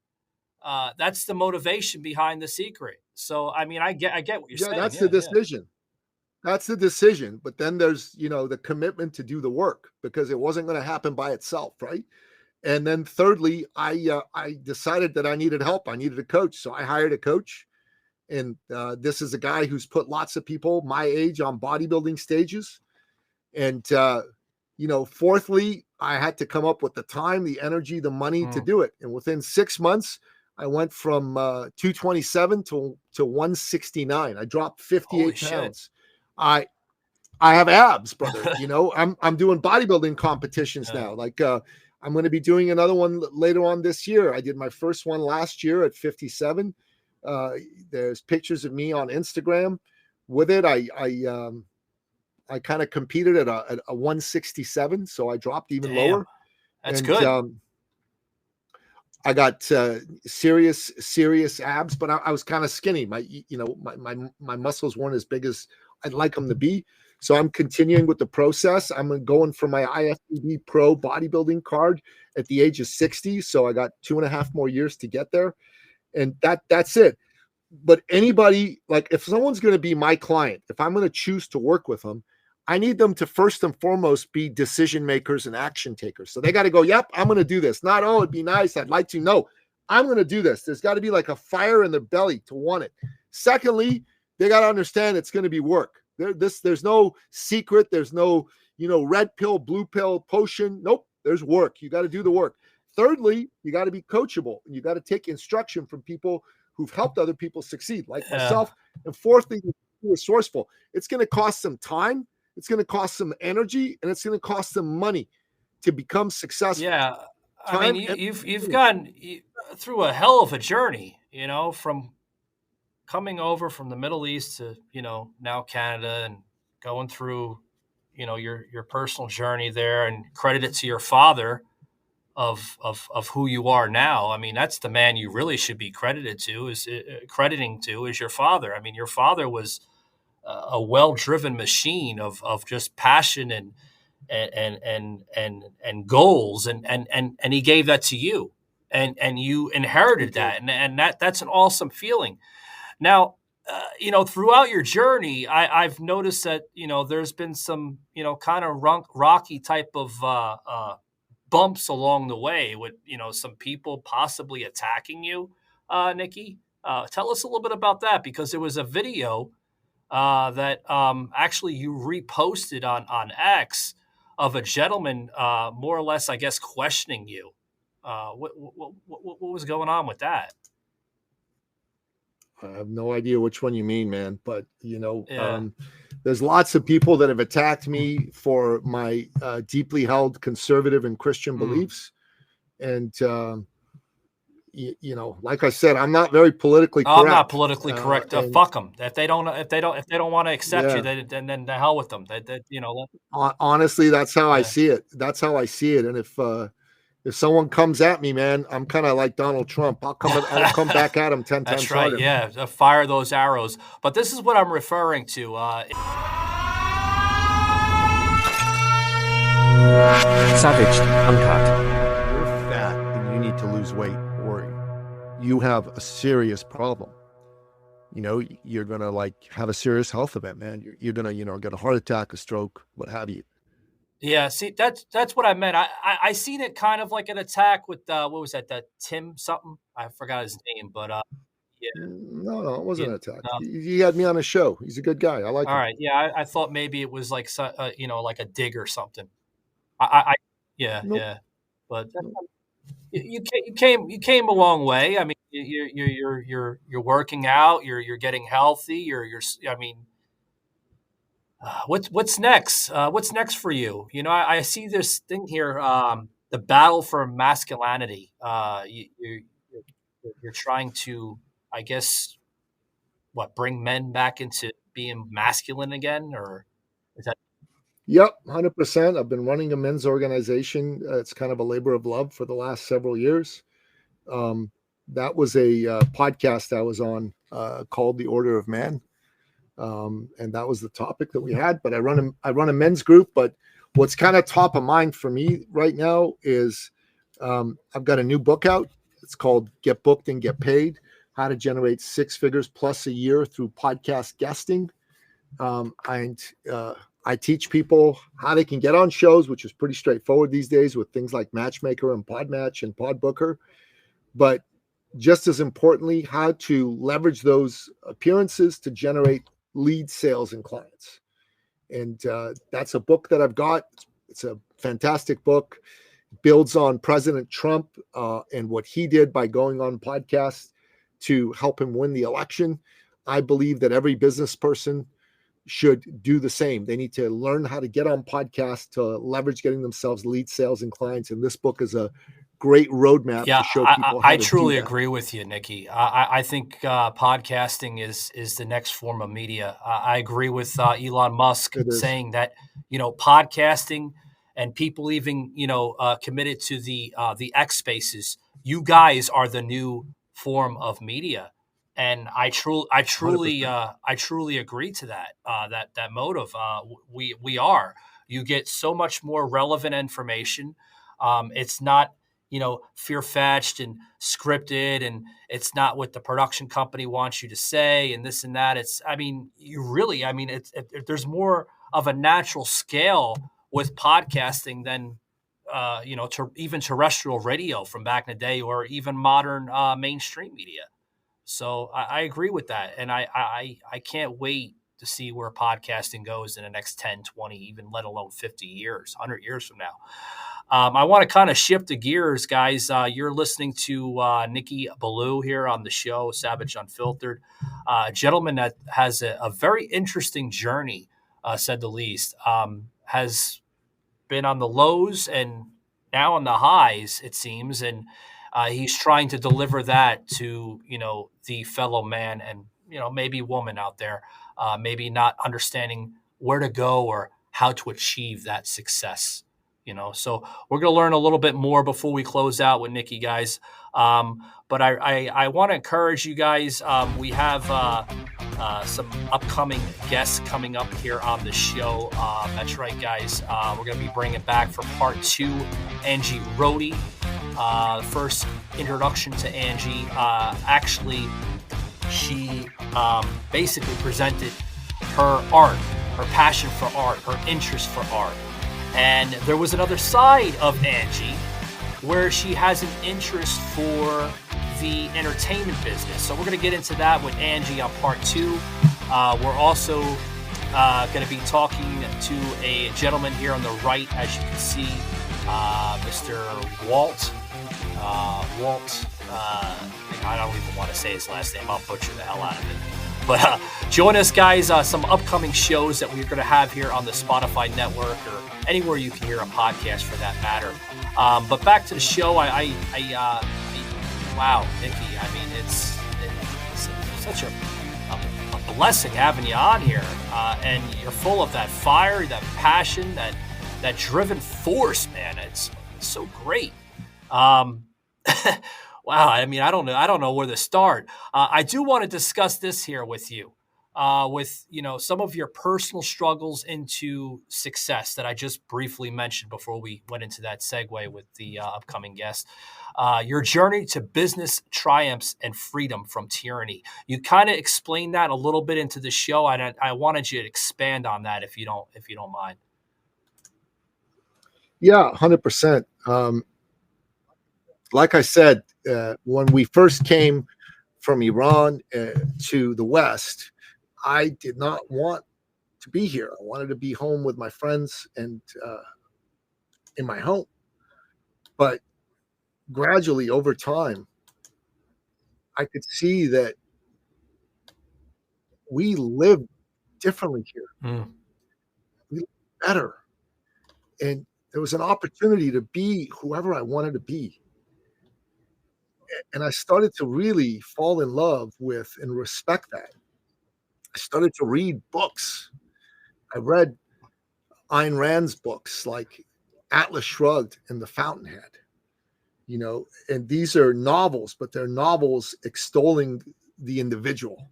That's the motivation behind the secret. So, I mean, I get what you're saying. That's the decision. That's the decision. But then there's, the commitment to do the work because it wasn't going to happen by itself. Right. And then thirdly, I decided that I needed help. I needed a coach. So I hired a coach. And this is a guy who's put lots of people my age on bodybuilding stages. And, fourthly, I had to come up with the time, the energy, the money to do it. And within 6 months, I went from 227 to 169. I dropped 58 pounds. I have abs, brother. I'm doing bodybuilding competitions now. Like I'm going to be doing another one later on this year. I did my first one last year at 57. There's pictures of me on Instagram with it. I kind of competed at a 167, so I dropped even lower. That's good. I got serious abs, but I was kind of skinny. My muscles weren't as big as I'd like them to be. So I'm continuing with the process. I'm going for my IFBB Pro bodybuilding card at the age of 60. So I got 2.5 more years to get there. And that's it. But anybody, like if someone's going to be my client, if I'm going to choose to work with them, I need them to first and foremost be decision makers and action takers. So they got to go, yep, I'm going to do this. Not, oh, it'd be nice, I'd like to. No, I'm going to do this. There's got to be like a fire in their belly to want it. Secondly, they got to understand it's going to be work. There's no secret. There's no, red pill, blue pill, potion. Nope, there's work. You got to do the work. Thirdly, you got to be coachable. You got to take instruction from people who've helped other people succeed, like myself. And fourthly, be resourceful. It's going to cost some time. It's going to cost some energy, and it's going to cost some money to become successful. Yeah, I mean, you've gone through a hell of a journey, from coming over from the Middle East to, now Canada and going through, your personal journey there, and credit it to your father of who you are now. I mean, that's the man you really should be crediting to is your father. I mean, your father was a well-driven machine of just passion and goals, and he gave that to you, and you inherited that, and that's an awesome feeling. Now, throughout your journey, I've noticed that there's been some kind of rocky type of bumps along the way with some people possibly attacking you, Nicky. Tell us a little bit about that, because there was a video that actually you reposted on X of a gentleman more or less, I guess, questioning you. What was going on with that? I have no idea which one you mean, man. But Yeah. there's lots of people that have attacked me for my deeply held conservative and Christian beliefs, and like I said, I'm not very politically correct. I'm not politically correct. Fuck them. If they don't want to accept you, then the hell with them. Honestly, that's how I see it. That's how I see it. And if someone comes at me, man, I'm kind of like Donald Trump. I'll come back at him 10 That's times right. harder. Yeah, fire those arrows. But this is what I'm referring to. Savaged, uncut. You're fat and you need to lose weight, or you have a serious problem. You're gonna have a serious health event, man. You're gonna get a heart attack, a stroke, what have you. Yeah, see, that's what I meant. I seen it kind of like an attack with what was that Tim something? I forgot his name, but yeah. No, it wasn't an attack. He had me on a show. He's a good guy. I like him. All right, yeah, I thought maybe it was like like a dig or something. Yeah, but you came a long way. I mean, you're working out. You're getting healthy. I mean. What's next? What's next for you? I see this thing here, the battle for masculinity. You're trying to, I guess, bring men back into being masculine again, or is that? Yep, 100%. I've been running a men's organization. It's kind of a labor of love for the last several years. That was a podcast I was on called The Order of Man. And that was the topic that we had. But I run a men's group. But what's kind of top of mind for me right now is I've got a new book out. It's called Get Booked and Get Paid: How to Generate 6 Figures Plus a Year Through Podcast Guesting. I teach people how they can get on shows, which is pretty straightforward these days with things like Matchmaker and Podmatch and Podbooker. But just as importantly, how to leverage those appearances to generate lead sales and clients. And that's a book that I've got. It's a fantastic book. It builds on President Trump and what he did by going on podcasts to help him win the election. I believe that every business person should do the same. They need to learn how to get on podcasts to leverage getting themselves lead sales and clients. And this book is a great roadmap to show people how I to truly do that. agree with you, Nicky. I think podcasting is the next form of media. I agree with Elon Musk saying that, podcasting and people even, committed to the X Spaces, you guys are the new form of media. And I truly agree to that, that motive. We are. You get so much more relevant information. It's not, fear-fetched and scripted, and it's not what the production company wants you to say and this and that. There's more of a natural scale with podcasting than, even terrestrial radio from back in the day, or even modern mainstream media. So I agree with that. And I can't wait to see where podcasting goes in the next 10, 20, even let alone 50 years, 100 years from now. I want to kind of shift the gears, guys. You're listening to Nicky Billou here on the show, Savage Unfiltered. A gentleman that has a very interesting journey, said the least. Has been on the lows and now on the highs, it seems. And he's trying to deliver that to, the fellow man and, maybe woman out there, maybe not understanding where to go or how to achieve that success. So we're going to learn a little bit more before we close out with Nicky, guys. But I want to encourage you guys. We have some upcoming guests coming up here on the show. That's right, guys. We're going to be bringing back for part 2, Angie Rohde. First introduction to Angie. Actually, she basically presented her art, her passion for art, her interest for art. And there was another side of Angie where she has an interest for the entertainment business. So we're going to get into that with Angie on part 2. We're also going to be talking to a gentleman here on the right, as you can see, Mr. Walt. I don't even want to say his last name. I'll butcher the hell out of it. But join us, guys. Some upcoming shows that we're going to have here on the Spotify network or anywhere you can hear a podcast, for that matter. But back to the show. Wow, Nicky. I mean, it's such a blessing having you on here, and you're full of that fire, that passion, that driven force, man. It's so great. Wow, I mean, I don't know where to start. I do want to discuss this here with you, with some of your personal struggles into success that I just briefly mentioned before we went into that segue with the upcoming guest. Your journey to business triumphs and freedom from tyranny. You kind of explained that a little bit into the show, and I wanted you to expand on that if you don't mind. Yeah, 100%. Like I said, when we first came from Iran to the West, I did not want to be here. I wanted to be home with my friends and in my home. But gradually, over time, I could see that we live differently here. We live better. And there was an opportunity to be whoever I wanted to be. And I started to really fall in love with and respect that. I started to read books. I read Ayn Rand's books like Atlas Shrugged and The Fountainhead, and these are novels, but they're novels extolling the individual,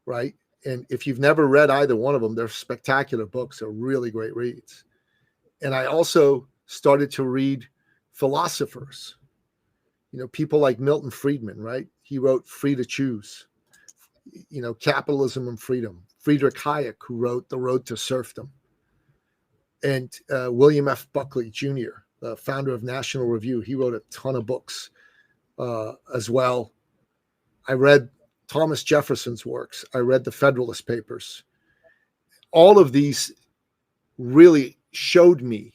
right? And if you've never read either one of them, they're spectacular books. They're really great reads. And I also started to read philosophers, people like Milton Friedman, right? He wrote Free to Choose, Capitalism and Freedom. Friedrich Hayek, who wrote The Road to Serfdom. And William F. Buckley Jr., the founder of National Review, he wrote a ton of books as well. I read Thomas Jefferson's works. I read the Federalist Papers. All of these really showed me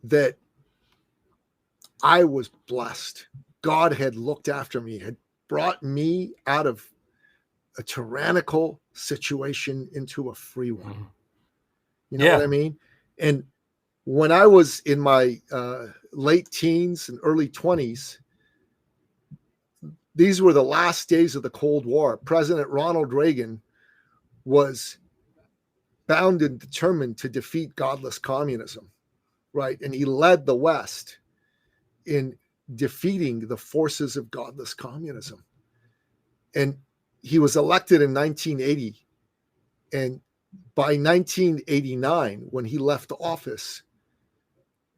that I was blessed. God had looked after me, had brought me out of a tyrannical situation into a free one. You know what I mean? And when I was in my late teens and early 20s, these were the last days of the Cold War. President Ronald Reagan was bound and determined to defeat godless communism, right? And he led the West in defeating the forces of godless communism. And he was elected in 1980. And by 1989, when he left office,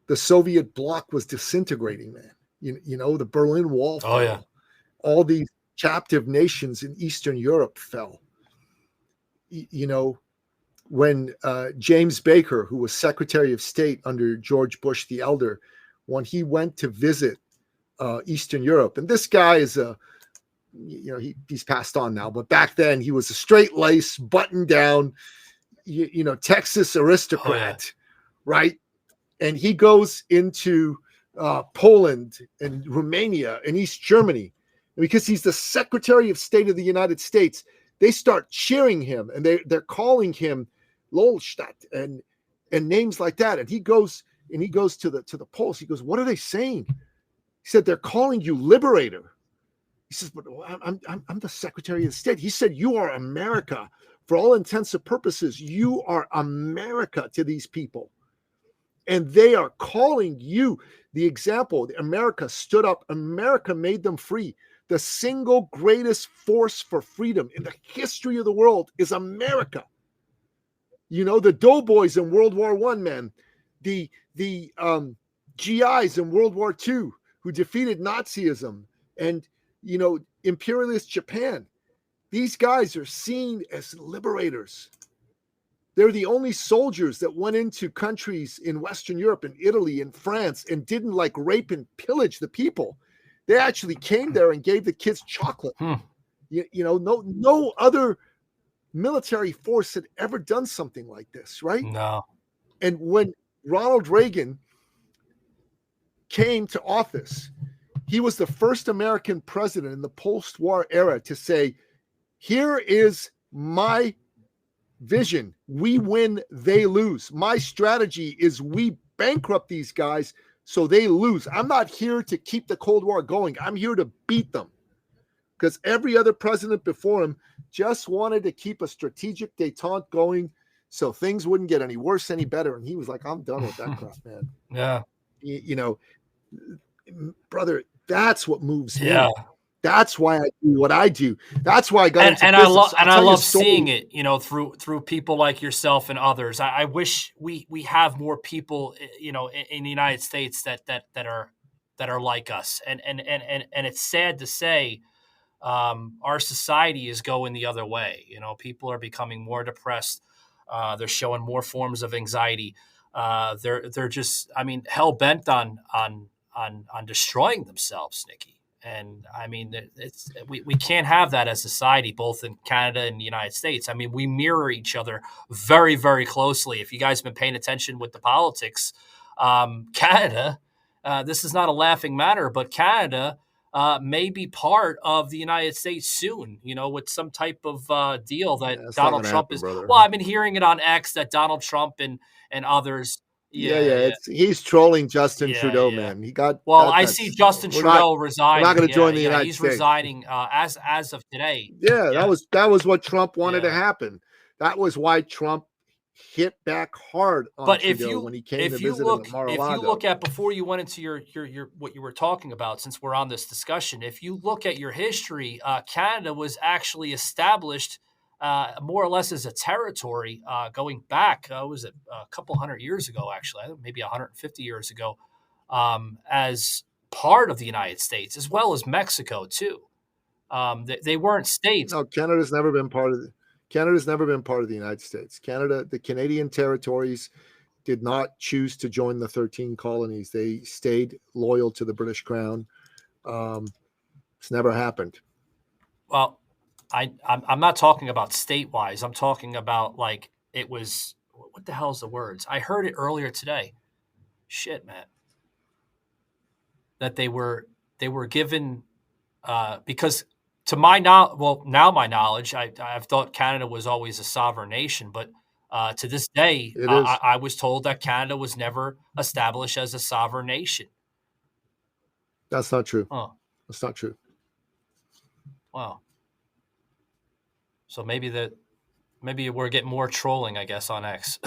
the Soviet bloc was disintegrating, man. The Berlin Wall fell. Oh, yeah. All these captive nations in Eastern Europe fell. When James Baker, who was Secretary of State under George Bush the Elder, when he went to visit Eastern Europe, and this guy is he's passed on now, but back then he was a straight-laced, button-down, Texas aristocrat, right? And he goes into Poland and Romania and East Germany, and because he's the Secretary of State of the United States, they start cheering him, and they're calling him Lolstadt and names like that. And he goes to the Poles. He goes, "What are they saying?" He said, "They're calling you liberator." He says, "But I'm the Secretary of State." He said, "You are America. For all intents and purposes, you are America to these people. And they are calling you the example." America stood up. America made them free. The single greatest force for freedom in the history of the world is America. The doughboys in World War I, man, the GIs in World War II who defeated Nazism, and imperialist Japan. These guys are seen as liberators. They're the only soldiers that went into countries in Western Europe and Italy and France and didn't like rape and pillage the people. They actually came there and gave the kids chocolate. No other military force had ever done something like this, right? No. And when Ronald Reagan came to office, he was the first American president in the post-war era to say, here is my vision. We win, they lose. My strategy is we bankrupt these guys so they lose. I'm not here to keep the Cold War going. I'm here to beat them. Because every other president before him just wanted to keep a strategic détente going so things wouldn't get any worse, any better. And he was like, I'm done with that crap, man. Yeah. Brother, that's what moves me. Yeah. That's why I do what I do. That's why I got into and business. I love seeing it, through people like yourself and others. I wish we have more people, in the United States that are like us. And it's sad to say, our society is going the other way. People are becoming more depressed. They're showing more forms of anxiety. They're just, hell bent on destroying themselves, Nicky. And we can't have that as society, both in Canada and the United States. We mirror each other very, very closely. If you guys have been paying attention with the politics, Canada, this is not a laughing matter, but Canada may be part of the United States soon, with some type of deal that Donald Trump is. Brother. Well, I've been hearing it on X that Donald Trump and others. He's trolling Justin Trudeau, man. He got. I see Justin Trudeau resigning. We're not going to join the United States. He's resigning as of today. Yeah, that was what Trump wanted to happen. That was why Trump hit back hard on Trudeau when he came to visit him at Mar-a-Lago. If you look at, before you went into your what you were talking about, since we're on this discussion, if you look at your history, Canada was actually established more or less as a territory going back, was it a couple hundred years ago, actually, I think maybe 150 years ago, as part of the United States, as well as Mexico, too. They weren't states. No, Canada's never been part of the United States. The Canadian territories did not choose to join the 13 colonies. They stayed loyal to the British Crown. It's never happened. Well, I'm not talking about state-wise. I'm talking about it was, what the hell's the words? I heard it earlier today. Shit, man. That they were given because to my my knowledge, I've thought Canada was always a sovereign nation, but to this day, I was told that Canada was never established as a sovereign nation. That's not true. Huh. That's not true. Wow. So maybe we're getting more trolling, I guess, on X.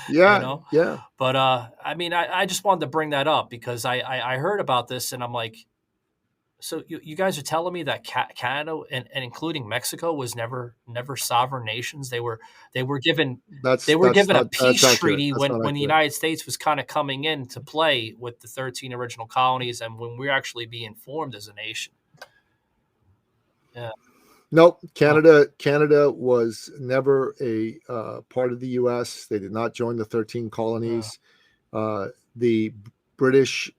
Yeah. Yeah. But I just wanted to bring that up because I heard about this and I'm like, so you guys are telling me that Canada and including Mexico was never sovereign nations? They were given a peace treaty when the United States was kind of coming into play with the 13 original colonies and when we're actually being formed as a nation. Yeah. Nope. Canada was never a part of the U.S. They did not join the 13 colonies. The British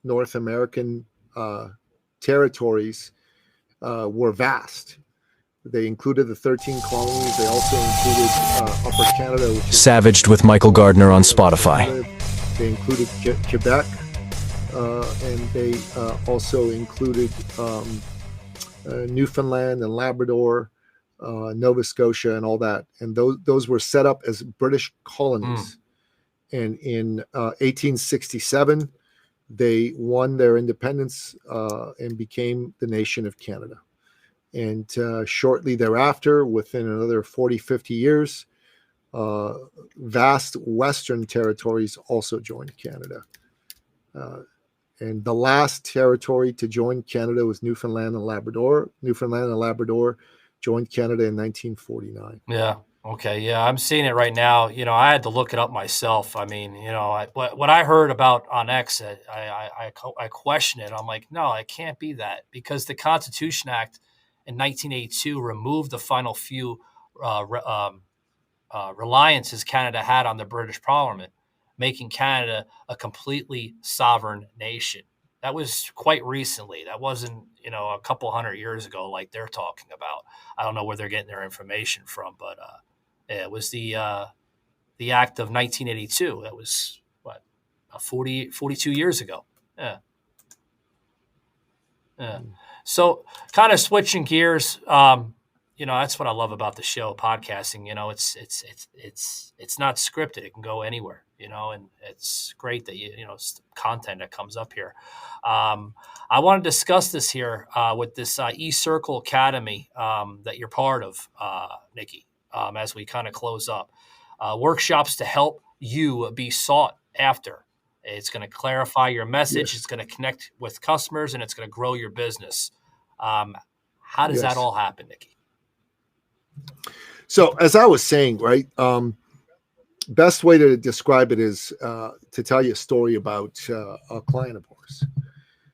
North American territories were vast. They included the 13 colonies. They also included Upper Canada, which is Savaged with Michael Gardner on Spotify. They included Quebec, and they also included Newfoundland and Labrador, Nova Scotia, and all that. And those were set up as British colonies. And in 1867, they won their independence and became the nation of Canada. And shortly thereafter, within another 40, 50 years, vast Western territories also joined Canada. And the last territory to join Canada was Newfoundland and Labrador. Newfoundland and Labrador joined Canada in 1949. Yeah. Okay. Yeah. I'm seeing it right now. I had to look it up myself. What I heard about on X, I question it. I'm like, no, it can't be that because the Constitution Act in 1982 removed the final few reliances Canada had on the British Parliament, making Canada a completely sovereign nation. That was quite recently. That wasn't, a couple hundred years ago like they're talking about. I don't know where they're getting their information from, but it was the Act of 1982. That was, 42 years ago. Yeah. Yeah. So kind of switching gears, that's what I love about the show, podcasting. It's not scripted. It can go anywhere, and it's great that it's content that comes up here. I want to discuss this here with this eCircle Academy that you're part of, Nicky, as we kind of close up. Workshops to help you be sought after. It's going to clarify your message. Yes. It's going to connect with customers, and it's going to grow your business. How does that all happen, Nicky? So as I was saying, right, best way to describe it is to tell you a story about a client of ours.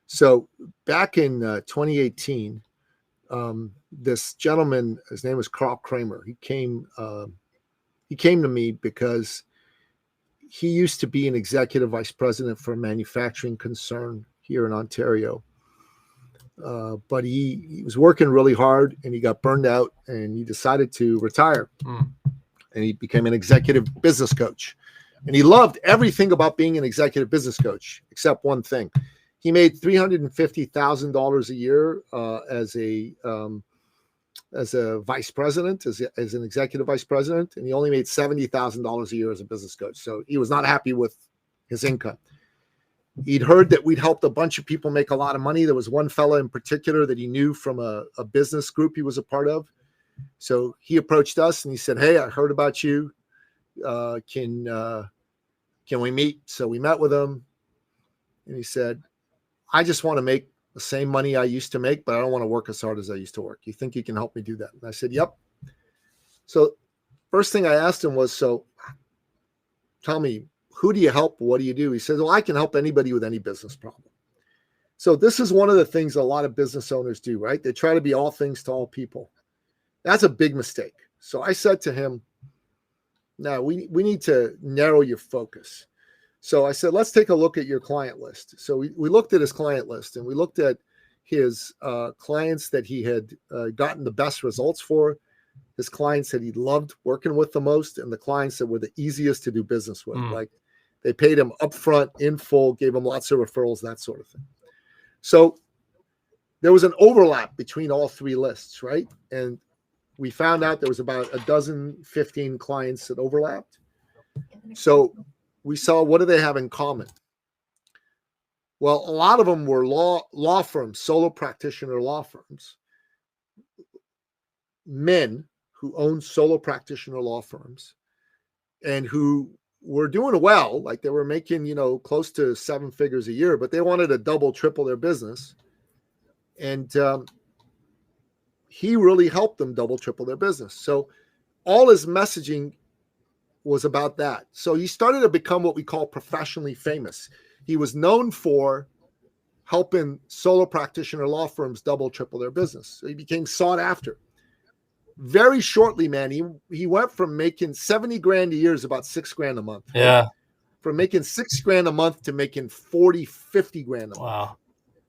So back in 2018, this gentleman, his name was Carl Kramer. He came to me because he used to be an executive vice president for a manufacturing concern here in Ontario. But he was working really hard and he got burned out and he decided to retire. And he became an executive business coach. And he loved everything about being an executive business coach, except one thing. He made $350,000 a year as a vice president, as an executive vice president, and he only made $70,000 a year as a business coach. So he was not happy with his income. He'd heard that we'd helped a bunch of people make a lot of money. There was one fella in particular that he knew from a business group he was a part of. So he approached us and he said, "Hey, I heard about you. Can we meet?" So we met with him and he said, "I just want to make the same money I used to make, but I don't want to work as hard as I used to work. You think you can help me do that?" And I said, "Yep." So first thing I asked him was, "So tell me, who do you help? What do you do?" He said, "Well, I can help anybody with any business problem." So this is one of the things a lot of business owners do, right? They try to be all things to all people. That's a big mistake. So I said to him, "No, we need to narrow your focus." So I said, "Let's take a look at your client list." So we looked at his client list and we looked at his clients that he had gotten the best results for, his clients that he loved working with the most, and the clients that were the easiest to do business with. Like they paid him upfront, in full, gave him lots of referrals, that sort of thing. So there was an overlap between all three lists, right? And we found out there was about 15 clients that overlapped. So we saw, what do they have in common? Well, a lot of them were law firms, solo practitioner law firms, men who owned solo practitioner law firms and who were doing well, like they were making, close to 7 figures a year, but they wanted to double, triple their business. And he really helped them double, triple their business. So all his messaging was about that. So he started to become what we call professionally famous. He was known for helping solo practitioner law firms double, triple their business. So he became sought after. Very shortly, man, he went from making 70 grand a year is about 6 grand a month. Right? Yeah. From making 6 grand a month to making 40, 50 grand a month. Wow.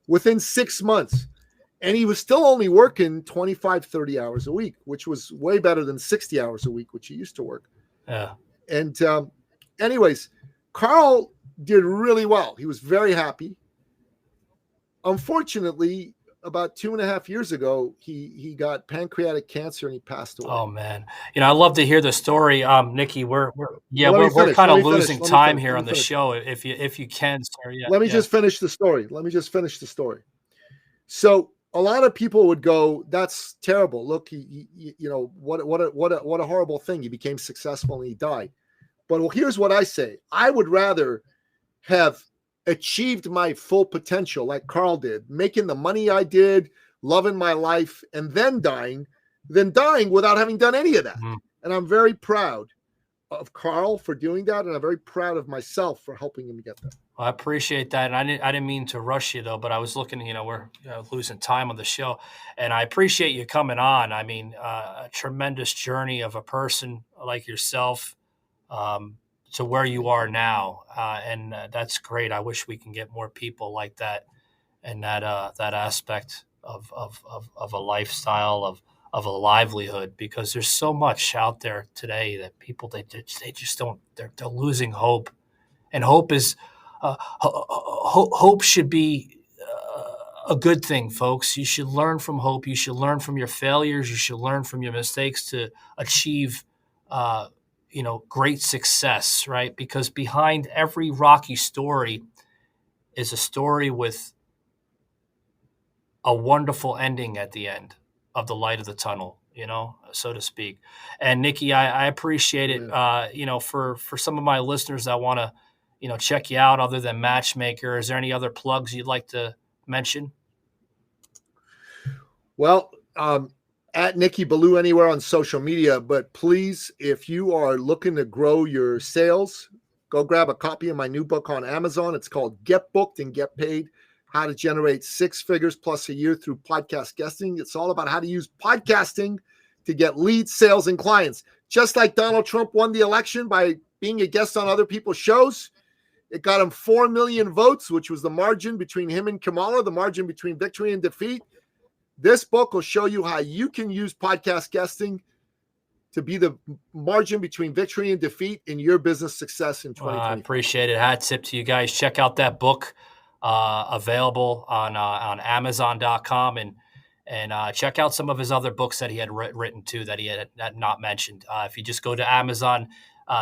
Within 6 months. And he was still only working 25, 30 hours a week, which was way better than 60 hours a week, which he used to work. Yeah. And anyways, Carl did really well. He was very happy. Unfortunately, about 2.5 years ago, he got pancreatic cancer and he passed away. Oh man, I love to hear the story, Nicky. We're kind of losing time here on the show. If you can, sir. Yeah. Let me just finish the story. So a lot of people would go, "That's terrible. Look, what a horrible thing. He became successful and he died." But here's what I say: I would rather have achieved my full potential like Carl did, making the money I did, loving my life, and then dying, than dying without having done any of that. And I'm very proud of Carl for doing that, and I'm very proud of myself for helping him get there. Well, I appreciate that, and I didn't mean to rush you though, but I was looking. We're losing time on the show, and I appreciate you coming on. I mean, a tremendous journey of a person like yourself to where you are now, and that's great. I wish we can get more people like that, and that aspect of a lifestyle of a livelihood, because there's so much out there today that people they just don't, they're losing hope, and hope is hope should be a good thing, folks. You should learn from hope. You should learn from your failures. You should learn from your mistakes to achieve great success, right? Because behind every rocky story is a story with a wonderful ending at the end of the light of the tunnel, so to speak. And Nicky, I appreciate it. For some of my listeners that want to, check you out other than Matchmaker, is there any other plugs you'd like to mention? Well, at Nicky Billou anywhere on social media, but please, if you are looking to grow your sales, go grab a copy of my new book on Amazon. It's called Get Booked and Get Paid: How to Generate 6 Figures Plus a Year Through Podcast Guesting. It's all about how to use podcasting to get leads, sales, and clients. Just like Donald Trump won the election by being a guest on other people's shows, it got him 4 million votes, which was the margin between him and Kamala, the margin between victory and defeat. This book will show you how you can use podcast guesting to be the margin between victory and defeat in your business success in 2020. I appreciate it. Hat tip to you guys. Check out that book, available on Amazon.com, and check out some of his other books that he had written too that he had not mentioned. If you just go to Amazon,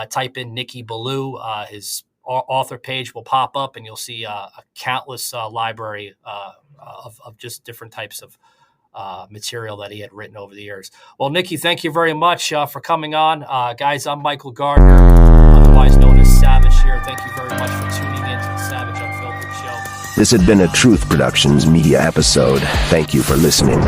type in Nicky Billou, his author page will pop up, and you'll see a countless library of just different types of material that he had written over the years. Well, Nicky, thank you very much for coming on. Guys, I'm Michael Gardner, otherwise known as Savage here. Thank you very much for tuning in to the Savage Unfiltered Show. This had been a Truth Productions media episode. Thank you for listening.